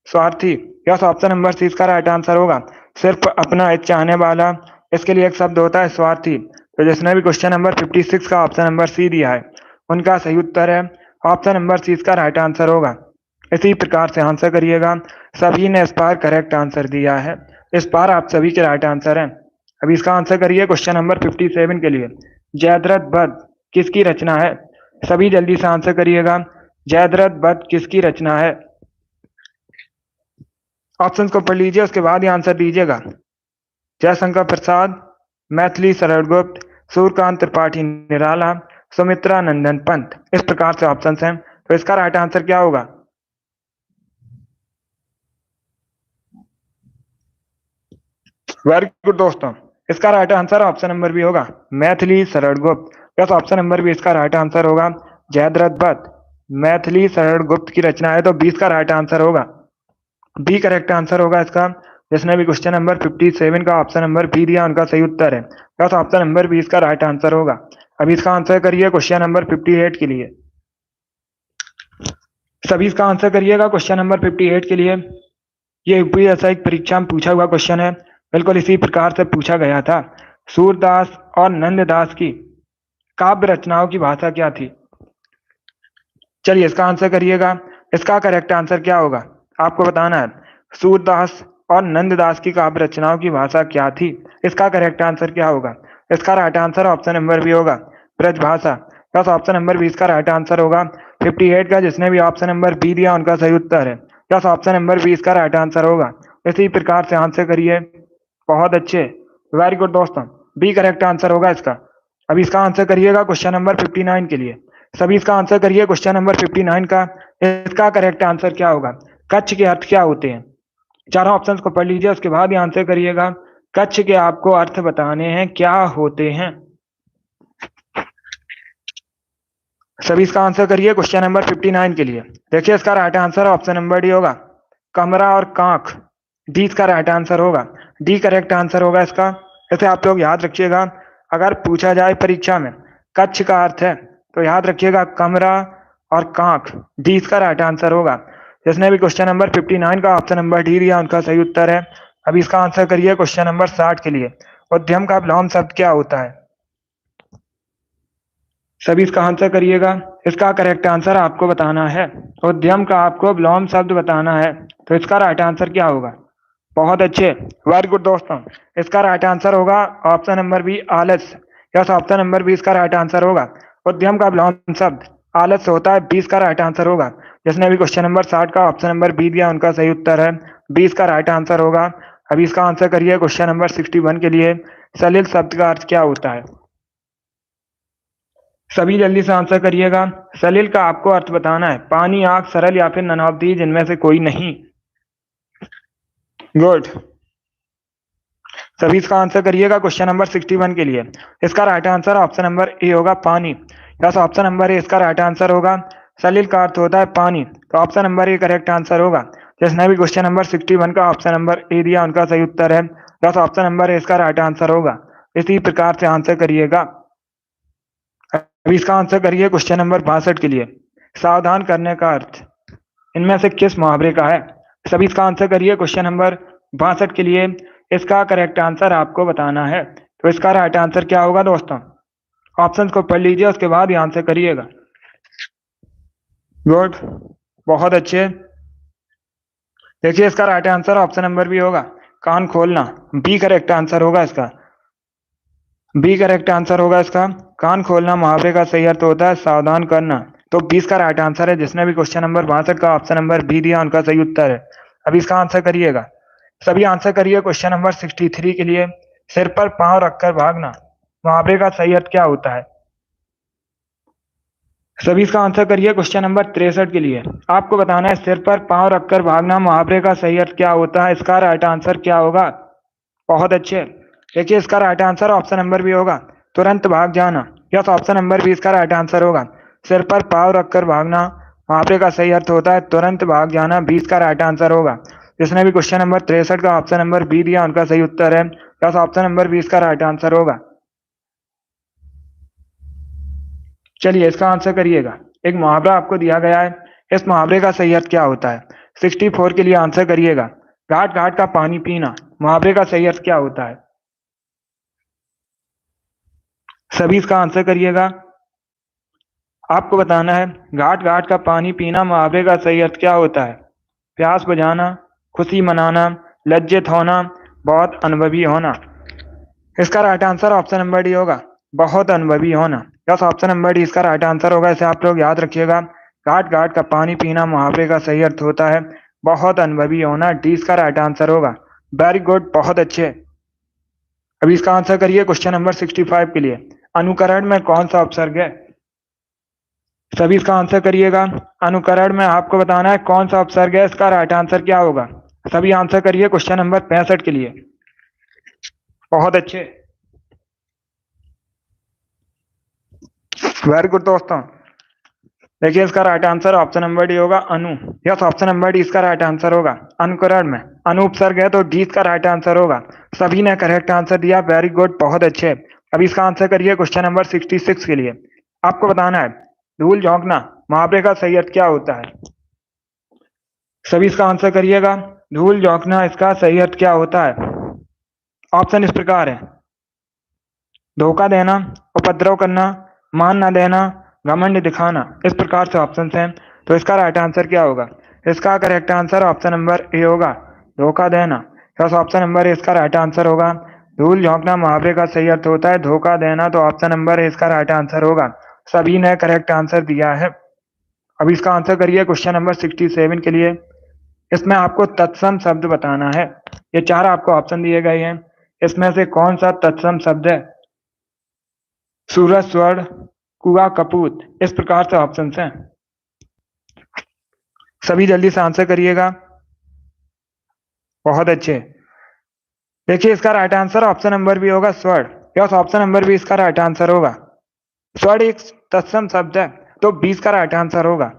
स्वार्थी। यस, ऑप्शन नंबर सी इसका राइट आंसर होगा। सिर्फ अपना हित चाहने वाला, इसके लिए एक शब्द होता है स्वार्थी। तो जिसने भी क्वेश्चन नंबर 56 का ऑप्शन नंबर सी दिया है उनका सही उत्तर है ऑप्शन नंबर सी इसका राइट आंसर होगा। इसी प्रकार से आंसर करिएगा। सभी ने इस बार करेक्ट आंसर दिया है। इस बार आप सभी के राइट आंसर हैं। अभी इसका आंसर करिए क्वेश्चन नंबर 57 के लिए। जयद्रथ वध किसकी रचना है? सभी जल्दी से आंसर करिएगा। जयद्रथ वध किसकी रचना है? ऑप्शंस को पढ़ लीजिए उसके बाद ही आंसर दीजिएगा। जयशंकर प्रसाद, मैथिली शरण गुप्त, सूर्यकांत त्रिपाठी निराला, सुमित्रा नंदन पंत। इस प्रकार से ऑप्शन हैं। तो इसका राइट आंसर क्या होगा? वेरी गुड दोस्तों, इसका right answer option number B होगा, Maithili Sharan Gupt. Yes, option number B इसका राइट आंसर होगा, जयद्रथ भट्ट। मैथिली शरण गुप्त की रचना है, तो 20 का राइट आंसर होगा, बी करेक्ट आंसर होगा इसका। जिसने भी क्वेश्चन नंबर 57 का ऑप्शन नंबर बी दिया उनका सही उत्तर है। यस, ऑप्शन नंबर बी इसका राइट आंसर होगा। अभी इसका आंसर करिए क्वेश्चन नंबर 58 के लिए। सभी इसका आंसर करिएगा क्वेश्चन नंबर 58 के लिए। ये यूपीएससी परीक्षा में पूछा हुआ क्वेश्चन है, बिल्कुल इसी प्रकार से पूछा गया था। सूरदास और नंददास की काव्य रचनाओं की भाषा क्या थी? चलिए इसका आंसर करिएगा। इसका करेक्ट आंसर क्या होगा आपको बताना है। सूरदास और नंददास की काव्य रचनाओं की भाषा क्या थी? इसका करेक्ट आंसर क्या होगा? इसका right answer option number B होगा, ब्रजभाषा। बस ऑप्शन नंबर 20 का राइट आंसर होगा। 58 का जिसने भी ऑप्शन नंबर बी दिया उनका सही उत्तर है। बस ऑप्शन नंबर 20 का राइट आंसर होगा। इसी प्रकार से आंसर करिए, बहुत अच्छे, वेरी गुड दोस्तों, बी करेक्ट आंसर होगा इसका। अभी इसका आंसर करिएगा क्वेश्चन नंबर 59 के लिए। सभी इसका आंसर करिए क्वेश्चन नंबर 59 का। इसका करेक्ट आंसर क्या होगा? कच्छ के अर्थ क्या होते हैं? चारों ऑप्शंस को पढ़ लीजिए, उसके बाद ही आंसर करिएगा। कच्छ के आपको अर्थ बताने हैं, क्या होते हैं। सभी इसका आंसर करिए क्वेश्चन नंबर 59 के लिए। देखिए इसका right answer option number D होगा, कमरा और कांख। डी इसका राइट आंसर होगा, डी करेक्ट आंसर होगा इसका। इसे आप लोग याद रखिएगा, अगर पूछा जाए परीक्षा में कच्छ का अर्थ है तो याद रखिएगा कमरा और कांख। डी इसका राइट आंसर होगा। जिसने भी क्वेश्चन नंबर 59 का ऑप्शन नंबर डी दिया उनका सही उत्तर है। अभी इसका आंसर करिए क्वेश्चन नंबर 60 के लिए। उद्यम का विलोम शब्द क्या होता है? सभी इसका आंसर करिएगा। इसका करेक्ट आंसर आपको बताना है, उद्यम का आपको विलोम शब्द बताना है। तो इसका राइट आंसर क्या होगा? बहुत अच्छे, वेरी गुड दोस्तों, इसका राइट आंसर होगा ऑप्शन नंबर बी, आलस्य। यस, ऑप्शन नंबर बी इसका राइट आंसर होगा। उद्यम का विलोम शब्द आलस्य होता है, 20 का राइट आंसर होगा। जिसने भी क्वेश्चन नंबर 60 का ऑप्शन नंबर बी दिया उनका सही उत्तर है, 20 का राइट आंसर होगा। अभी इसका आंसर करिए क्वेश्चन नंबर 61 के लिए। सलिल शब्द का अर्थ क्या होता है? सभी जल्दी से आंसर करिएगा। सलिल का आपको अर्थ बताना है, पानी, आग, सरल या फिर ननावती, जिनमें से कोई नहीं। गुड, सभी इसका आंसर करिएगा क्वेश्चन नंबर 61 के लिए। इसका right answer option number A होगा, पानी। यस, ऑप्शन नंबर ए इसका राइट आंसर होगा। सलिल का अर्थ होता है पानी, तो option number A correct answer होगा। जिसने भी क्वेश्चन नंबर 61 का ऑप्शन नंबर ए दिया उनका सही उत्तर है। यस, ऑप्शन नंबर ए इसका राइट आंसर होगा। इसी प्रकार से आंसर करिएगा। अभी इसका आंसर करिए क्वेश्चन नंबर 62 के लिए। सावधान करने का अर्थ इनमें से किस मुहावरे का है? सभी इसका आंसर करिए क्वेश्चन नंबर 62 के लिए। इसका करेक्ट आंसर आपको बताना है। तो इसका राइट आंसर क्या होगा दोस्तों? ऑप्शंस को पढ़ लीजिए, उसके बाद ही आंसर करिएगा। गुड, बहुत अच्छे। देखिए इसका right answer option number B होगा, कान खोलना। बी करेक्ट आंसर होगा इसका, बी करेक्ट आंसर होगा इसका। कान खोलना मुहावरे का सही अर्थ होता है सावधान करना, तो 20 का राइट आंसर है। जिसने भी क्वेश्चन नंबर 62 का ऑप्शन नंबर बी दिया उनका सही उत्तर है। अभी इसका आंसर करिएगा। सभी आंसर करिए क्वेश्चन नंबर 63 के लिए। सिर पर पांव रखकर भागना मुहावरे का सही अर्थ क्या होता है? सभी इसका आंसर करिए क्वेश्चन नंबर 63 के लिए। आपको बताना है सिर पर पांव रखकर भागना मुहावरे का सही अर्थ क्या होता है। इसका राइट आंसर क्या होगा? बहुत अच्छे। देखिए इसका right answer option number B होगा, तुरंत भाग जाना। यस, ऑप्शन नंबर बी इसका राइट आंसर होगा। सिर पर पांव रखकर भागना मुहावरे का सही अर्थ होता है तुरंत भाग जाना, 20 का राइट आंसर होगा। जिसने भी क्वेश्चन नंबर 63 का ऑप्शन नंबर बी दिया उनका सही उत्तर है। यस, ऑप्शन नंबर 20 का राइट आंसर होगा। चलिए इसका आंसर करिएगा। एक मुहावरा आपको दिया गया है, इस मुहावरे का सही अर्थ क्या होता है? 64 के लिए आंसर करिएगा। घाट घाट का पानी पीना मुहावरे का सही अर्थ क्या होता है? सभी इसका आंसर करिएगा। आपको बताना है घाट घाट का पानी पीना मुहावरे का सही अर्थ क्या होता है? प्यास बुझाना, खुशी मनाना, लज्जित होना, बहुत अनुभवी होना। इसका right answer option number D होगा, बहुत अनुभवी होना। यस, ऑप्शन नंबर डी इसका राइट आंसर होगा। इसे आप लोग याद रखिएगा। घाट घाट का पानी पीना मुहावरे का सही अर्थ होता है बहुत अनुभवी होना, डी इसका राइट आंसर होगा। वेरी गुड, बहुत अच्छे। अभी इसका आंसर करिए क्वेश्चन नंबर 65 के लिए। अनुकरण में कौन सा उपसर्ग है? सभी इसका आंसर करिएगा। अनुकरण में आपको बताना है कौन सा उपसर्ग है, इसका राइट आंसर क्या होगा। सभी आंसर करिए क्वेश्चन नंबर 65 के लिए। बहुत अच्छे, वेरी गुड दोस्तों। देखिए इसका right answer option number D होगा, अनु। यस, ऑप्शन नंबर डी इसका राइट आंसर होगा। अनुकरण में अनु उपसर्ग है तो डी इसका राइट आंसर होगा। सभी ने करेक्ट आंसर दिया, वेरी गुड, बहुत अच्छे। अभी इसका आंसर करिए क्वेश्चन नंबर 66 के लिए। आपको बताना है धूल झोंकना मुहावरे का सही अर्थ क्या होता है। सभी इसका आंसर करिएगा। धूल झोंकना इसका सही अर्थ क्या होता है। ऑप्शन इस प्रकार है, धोखा देना, उपद्रव करना, मान न देना, घमंड दिखाना। इस प्रकार से ऑप्शन हैं, तो इसका राइट आंसर क्या होगा। इसका correct answer option number A होगा, धोखा देना। यस, ऑप्शन नंबर ए इसका राइट आंसर होगा। धूल झोंकना मुहावरे का सही अर्थ होता है धोखा देना, तो ऑप्शन नंबर ए इसका राइट आंसर होगा। सभी ने करेक्ट आंसर दिया है। अब इसका आंसर करिए क्वेश्चन नंबर 67 के लिए। इसमें आपको तत्सम शब्द बताना है। ये चार आपको ऑप्शन दिए गए हैं, इसमें से कौन सा तत्सम शब्द है। सूरज, स्वर्ण, कुआ, कपूत। इस प्रकार से ऑप्शन हैं, सभी जल्दी से आंसर करिएगा। बहुत अच्छे। देखिए इसका right answer option number B होगा, स्वर्ण। यस, ऑप्शन नंबर बी इसका राइट आंसर होगा। स्वर्ण एक तत्सम शब्द है, तो 20 का राइट आंसर होगा।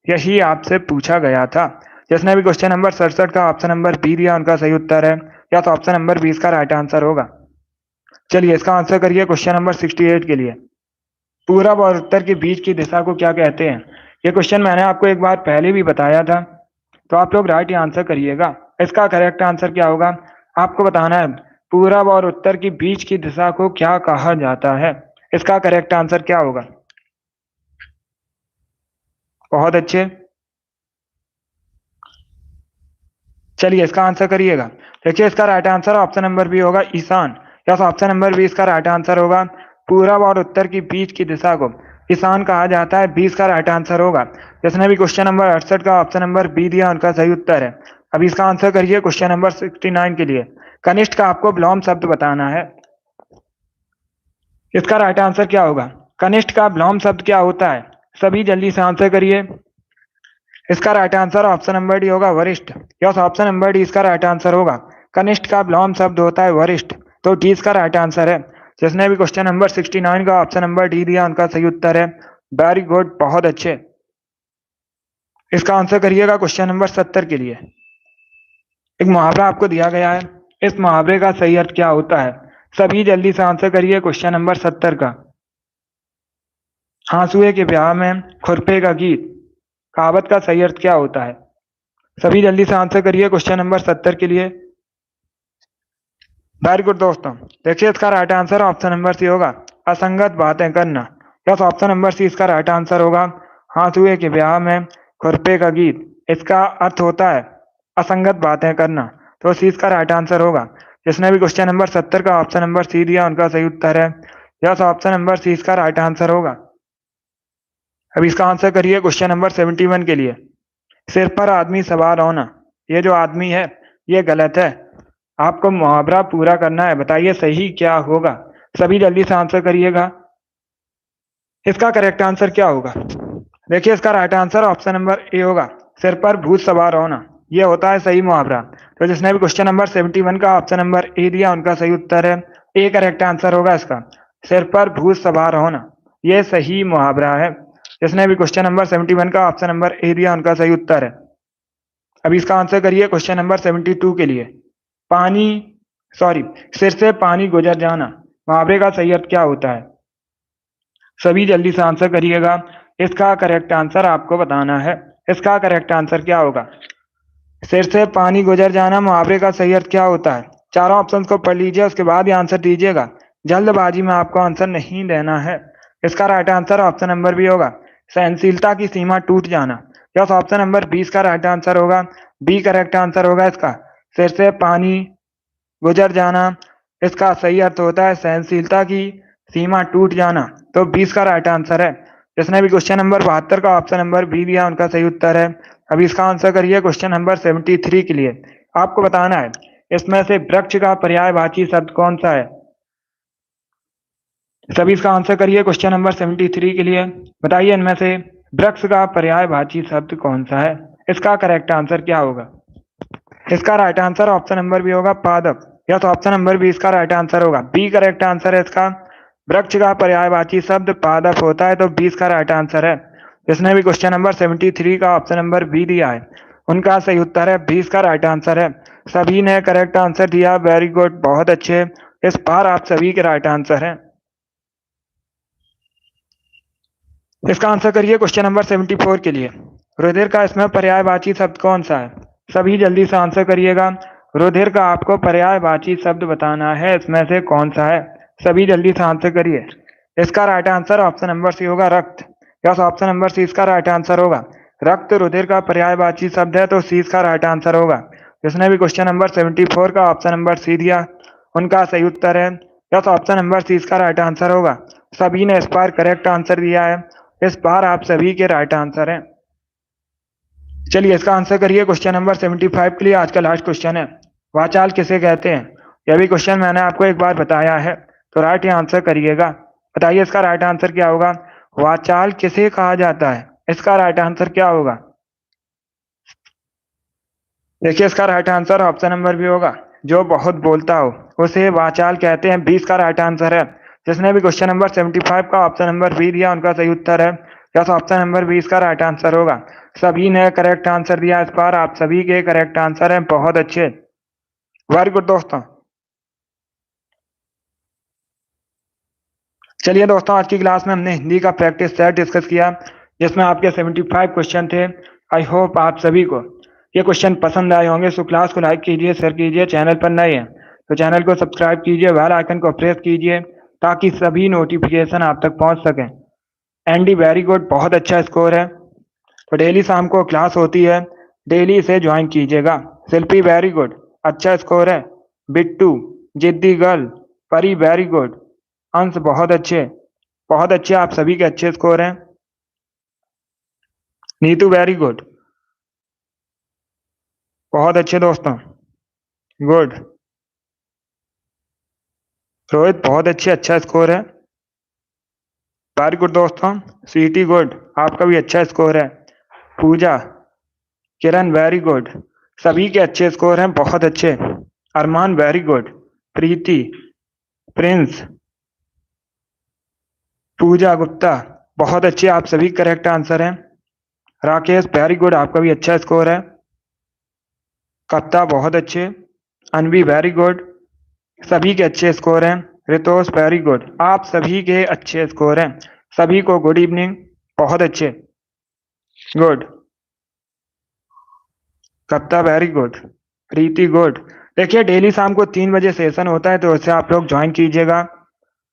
यही आपसे पूछा गया था। जिसने भी क्वेश्चन नंबर 67 का ऑप्शन नंबर बी दिया उनका सही उत्तर है। या तो ऑप्शन नंबर 20 का राइट आंसर होगा। चलिए इसका आंसर करिए क्वेश्चन नंबर 68 के लिए। पूरब और उत्तर के बीच की दिशा को क्या कहते हैं। ये क्वेश्चन मैंने आपको एक बार पहले भी बताया था, तो आप लोग राइट आंसर करिएगा। इसका करेक्ट आंसर क्या होगा, आपको बताना है पूरब और उत्तर के बीच की दिशा को क्या कहा जाता है। इसका करेक्ट आंसर क्या होगा। बहुत अच्छे। चलिए इसका आंसर करिएगा। देखिए इसका right answer option number B होगा, Ishan. Yes, option number B इसका राइट आंसर होगा। पूरब और उत्तर के बीच की दिशा को ईशान कहा जाता है, 20 का राइट आंसर होगा। जिसने भी क्वेश्चन नंबर 68 का ऑप्शन नंबर बी दिया उनका सही उत्तर है। अभी इसका आंसर करिए क्वेश्चन नंबर 69 के लिए। कनिष्ठ का आपको विलोम शब्द बताना है। इसका राइट आंसर क्या होगा। कनिष्ठ का विलोम शब्द क्या होता है, सभी जल्दी से आंसर करिए। इसका right answer option number D होगा, वरिष्ठ। यस, ऑप्शन नंबर डी इसका राइट आंसर होगा। कनिष्ठ का विलोम शब्द होता है वरिष्ठ, तो डी इसका राइट आंसर है। जिसने भी क्वेश्चन नंबर 69 का ऑप्शन नंबर डी दिया उनका सही उत्तर है। वेरी गुड, बहुत अच्छे। इसका आंसर करिएगा क्वेश्चन नंबर 70 के लिए। एक मुहावरा आपको दिया गया है, इस मुहावरे का सही अर्थ क्या होता है। सभी जल्दी से आंसर करिए क्वेश्चन नंबर 70 का। हाँसुए के ब्याह में खुरपे का गीत, कहावत का सही अर्थ क्या होता है। सभी जल्दी से आंसर करिए क्वेश्चन नंबर 70 के लिए। वेरी गुड दोस्तों। देखिए इसका right answer option number C होगा, असंगत बातें करना। यस, ऑप्शन नंबर सी इसका राइट आंसर होगा। हाँसुए के ब्याह में खुरपे का गीत, इसका अर्थ होता है असंगत बातें करना, तो सी इसका राइट आंसर होगा। जिसने भी क्वेश्चन नंबर 70 का ऑप्शन नंबर सी दिया उनका सही उत्तर है। यस, ऑप्शन नंबर सी इसका राइट आंसर होगा। अब इसका आंसर करिए क्वेश्चन नंबर 71 के लिए। सिर पर आदमी सवार होना, ये जो आदमी है ये गलत है। आपको मुहावरा पूरा करना है, बताइए सही क्या होगा। सभी जल्दी से आंसर करिएगा। इसका करेक्ट आंसर क्या होगा। देखिए इसका right answer option number A होगा, सिर पर भूत सवार होना। ये होता है सही मुहावरा। तो जिसने भी क्वेश्चन नंबर 71 का ऑप्शन नंबर ए दिया उनका सही उत्तर है। ए करेक्ट आंसर होगा इसका, सिर पर भूत सवार होना, ये सही मुहावरा है। जिसने भी क्वेश्चन नंबर 71 का ऑप्शन नंबर ए दिया उनका सही उत्तर है। अभी इसका आंसर करिए क्वेश्चन नंबर 72 के लिए। पानी सिर से पानी गुजर जाना, मुहावरे का सही अर्थ क्या होता है। सभी जल्दी से आंसर करिएगा। इसका करेक्ट आंसर आपको बताना है। इसका करेक्ट आंसर क्या होगा। सिर से पानी गुजर जाना मुहावरे का सही अर्थ क्या होता है। चारों ऑप्शंस को पढ़ लीजिए, उसके बाद ही आंसर दीजिएगा। जल्दबाजी में आपको आंसर नहीं देना है। इसका right answer option number B होगा, सहनशीलता की सीमा टूट जाना। यस, ऑप्शन नंबर 20 का राइट आंसर होगा। बी करेक्ट आंसर होगा इसका, सिर से पानी गुजर जाना, इसका सही अर्थ होता है सहनशीलता की सीमा टूट जाना, तो 20 का राइट आंसर है। जिसने भी क्वेश्चन नंबर 72 का ऑप्शन नंबर बी दिया उनका सही उत्तर है। अभी इसका आंसर करिए क्वेश्चन नंबर 73 के लिए। आपको बताना है इसमें से वृक्ष का पर्यायवाची शब्द कौन सा है। सभी इसका आंसर करिए। क्वेश्चन नंबर 73 के लिए बताइए इनमें से वृक्ष का पर्यायवाची शब्द कौन सा है। इसका करेक्ट आंसर क्या होगा। इसका right answer option number B होगा पादप। यस, ऑप्शन नंबर बी इसका राइट आंसर होगा। बी करेक्ट आंसर है इसका। वृक्ष का पर्यायवाची शब्द पादप होता है, तो बी इसका राइट आंसर है। जिसने भी क्वेश्चन नंबर 73 का ऑप्शन नंबर बी दिया है उनका सही उत्तर है बी इसका राइट आंसर है। सभी ने करेक्ट आंसर दिया, वेरी गुड, बहुत अच्छे। इस बार आप सभी के राइट आंसर हैं। इसका आंसर करिए क्वेश्चन नंबर 74 के लिए। रुधिर का इसमें पर्यायवाची शब्द कौन सा है। सभी जल्दी से आंसर करिएगा। रुधिर का आपको पर्यायवाची शब्द बताना है, इसमें से कौन सा है। सभी जल्दी से आंसर करिए। इसका right answer option number C होगा रक्त। यस, ऑप्शन नंबर सी इसका राइट आंसर होगा। रक्त रुधिर का पर्यायवाची शब्द है, तो सी इसका राइट आंसर होगा। जिसने भी क्वेश्चन नंबर 74 का ऑप्शन नंबर सी दिया उनका सही उत्तर है। यस, ऑप्शन नंबर सी इसका राइट आंसर होगा। सभी ने इस बार करेक्ट आंसर दिया है। इस बार आप सभी के राइट आंसर हैं। चलिए इसका आंसर करिए। क्वेश्चन नंबर 75 के लिए आज का लास्ट क्वेश्चन है। वाचाल किसे कहते हैं। यह भी क्वेश्चन मैंने आपको एक बार बताया है, तो राइट आंसर करिएगा। बताइए इसका राइट आंसर क्या होगा। वाचाल किसे कहा जाता है, इसका राइट आंसर क्या होगा। देखिए इसका right answer option number B होगा, जो बहुत बोलता हो उसे वाचाल कहते हैं। 20 का राइट आंसर है। जिसने भी क्वेश्चन नंबर 75 का ऑप्शन नंबर बी दिया उनका सही उत्तर है। यस, ऑप्शन नंबर 20 का राइट आंसर होगा। सभी ने करेक्ट आंसर दिया, इस बार आप सभी के करेक्ट आंसर हैं, बहुत अच्छे, वेरी गुड दोस्तों। चलिए दोस्तों, आज की क्लास में हमने हिंदी का प्रैक्टिस सेट डिस्कस किया, जिसमें आपके 75 क्वेश्चन थे। आई होप आप सभी को ये क्वेश्चन पसंद आए होंगे। सो क्लास को लाइक कीजिए, शेयर कीजिए। चैनल पर नए हैं तो चैनल को सब्सक्राइब कीजिए, बेल आइकन को प्रेस कीजिए ताकि सभी नोटिफिकेशन आप तक पहुंच सकें। एंडी वेरी गुड, बहुत अच्छा स्कोर है। तो डेली शाम को क्लास होती है, डेली इसे ज्वाइन कीजिएगा। शिल्पी वेरी गुड, अच्छा स्कोर है। बिट्टू, जिद्दी गर्ल, परी वेरी गुड, अंश बहुत अच्छे, बहुत अच्छे, आप सभी के अच्छे स्कोर हैं। नीतू वेरी गुड, बहुत अच्छे दोस्तों, गुड। रोहित बहुत अच्छे, अच्छा स्कोर है, वेरी गुड दोस्तों। स्वीटी गुड, आपका भी अच्छा स्कोर है। पूजा, किरण वेरी गुड, सभी के अच्छे स्कोर हैं, बहुत अच्छे। अरमान वेरी गुड, प्रीति, प्रिंस, पूजा गुप्ता, बहुत अच्छे, आप सभी करेक्ट आंसर हैं। राकेश वेरी गुड, आपका भी अच्छा स्कोर है। कप्ता बहुत अच्छे। अनवी वेरी गुड, सभी के अच्छे स्कोर हैं। रितोष वेरी गुड, आप सभी के अच्छे स्कोर हैं। सभी को गुड इवनिंग, बहुत अच्छे, गुड। कप्ता वेरी गुड, प्रीति गुड। देखिए डेली शाम को 3 बजे सेशन होता है, तो उससे आप लोग ज्वाइन कीजिएगा।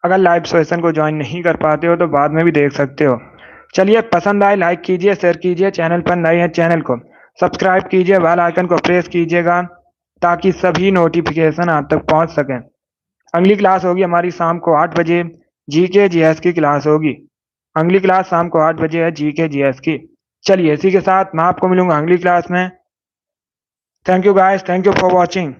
अगर लाइव सेशन को ज्वाइन नहीं कर पाते हो तो बाद में भी देख सकते हो। चलिए, पसंद आए लाइक कीजिए, शेयर कीजिए। चैनल पर नए हैं चैनल को सब्सक्राइब कीजिए, बेल आइकन को प्रेस कीजिएगा ताकि सभी नोटिफिकेशन आप तक पहुंच सकें। अगली क्लास होगी हमारी शाम को 8 बजे, जीके जीएस की क्लास होगी। अगली क्लास शाम को 8 बजे है, जीके जीएस की। चलिए इसी के साथ मैं आपको मिलूंगा अगली क्लास में। Thank you guys, thank you for watching.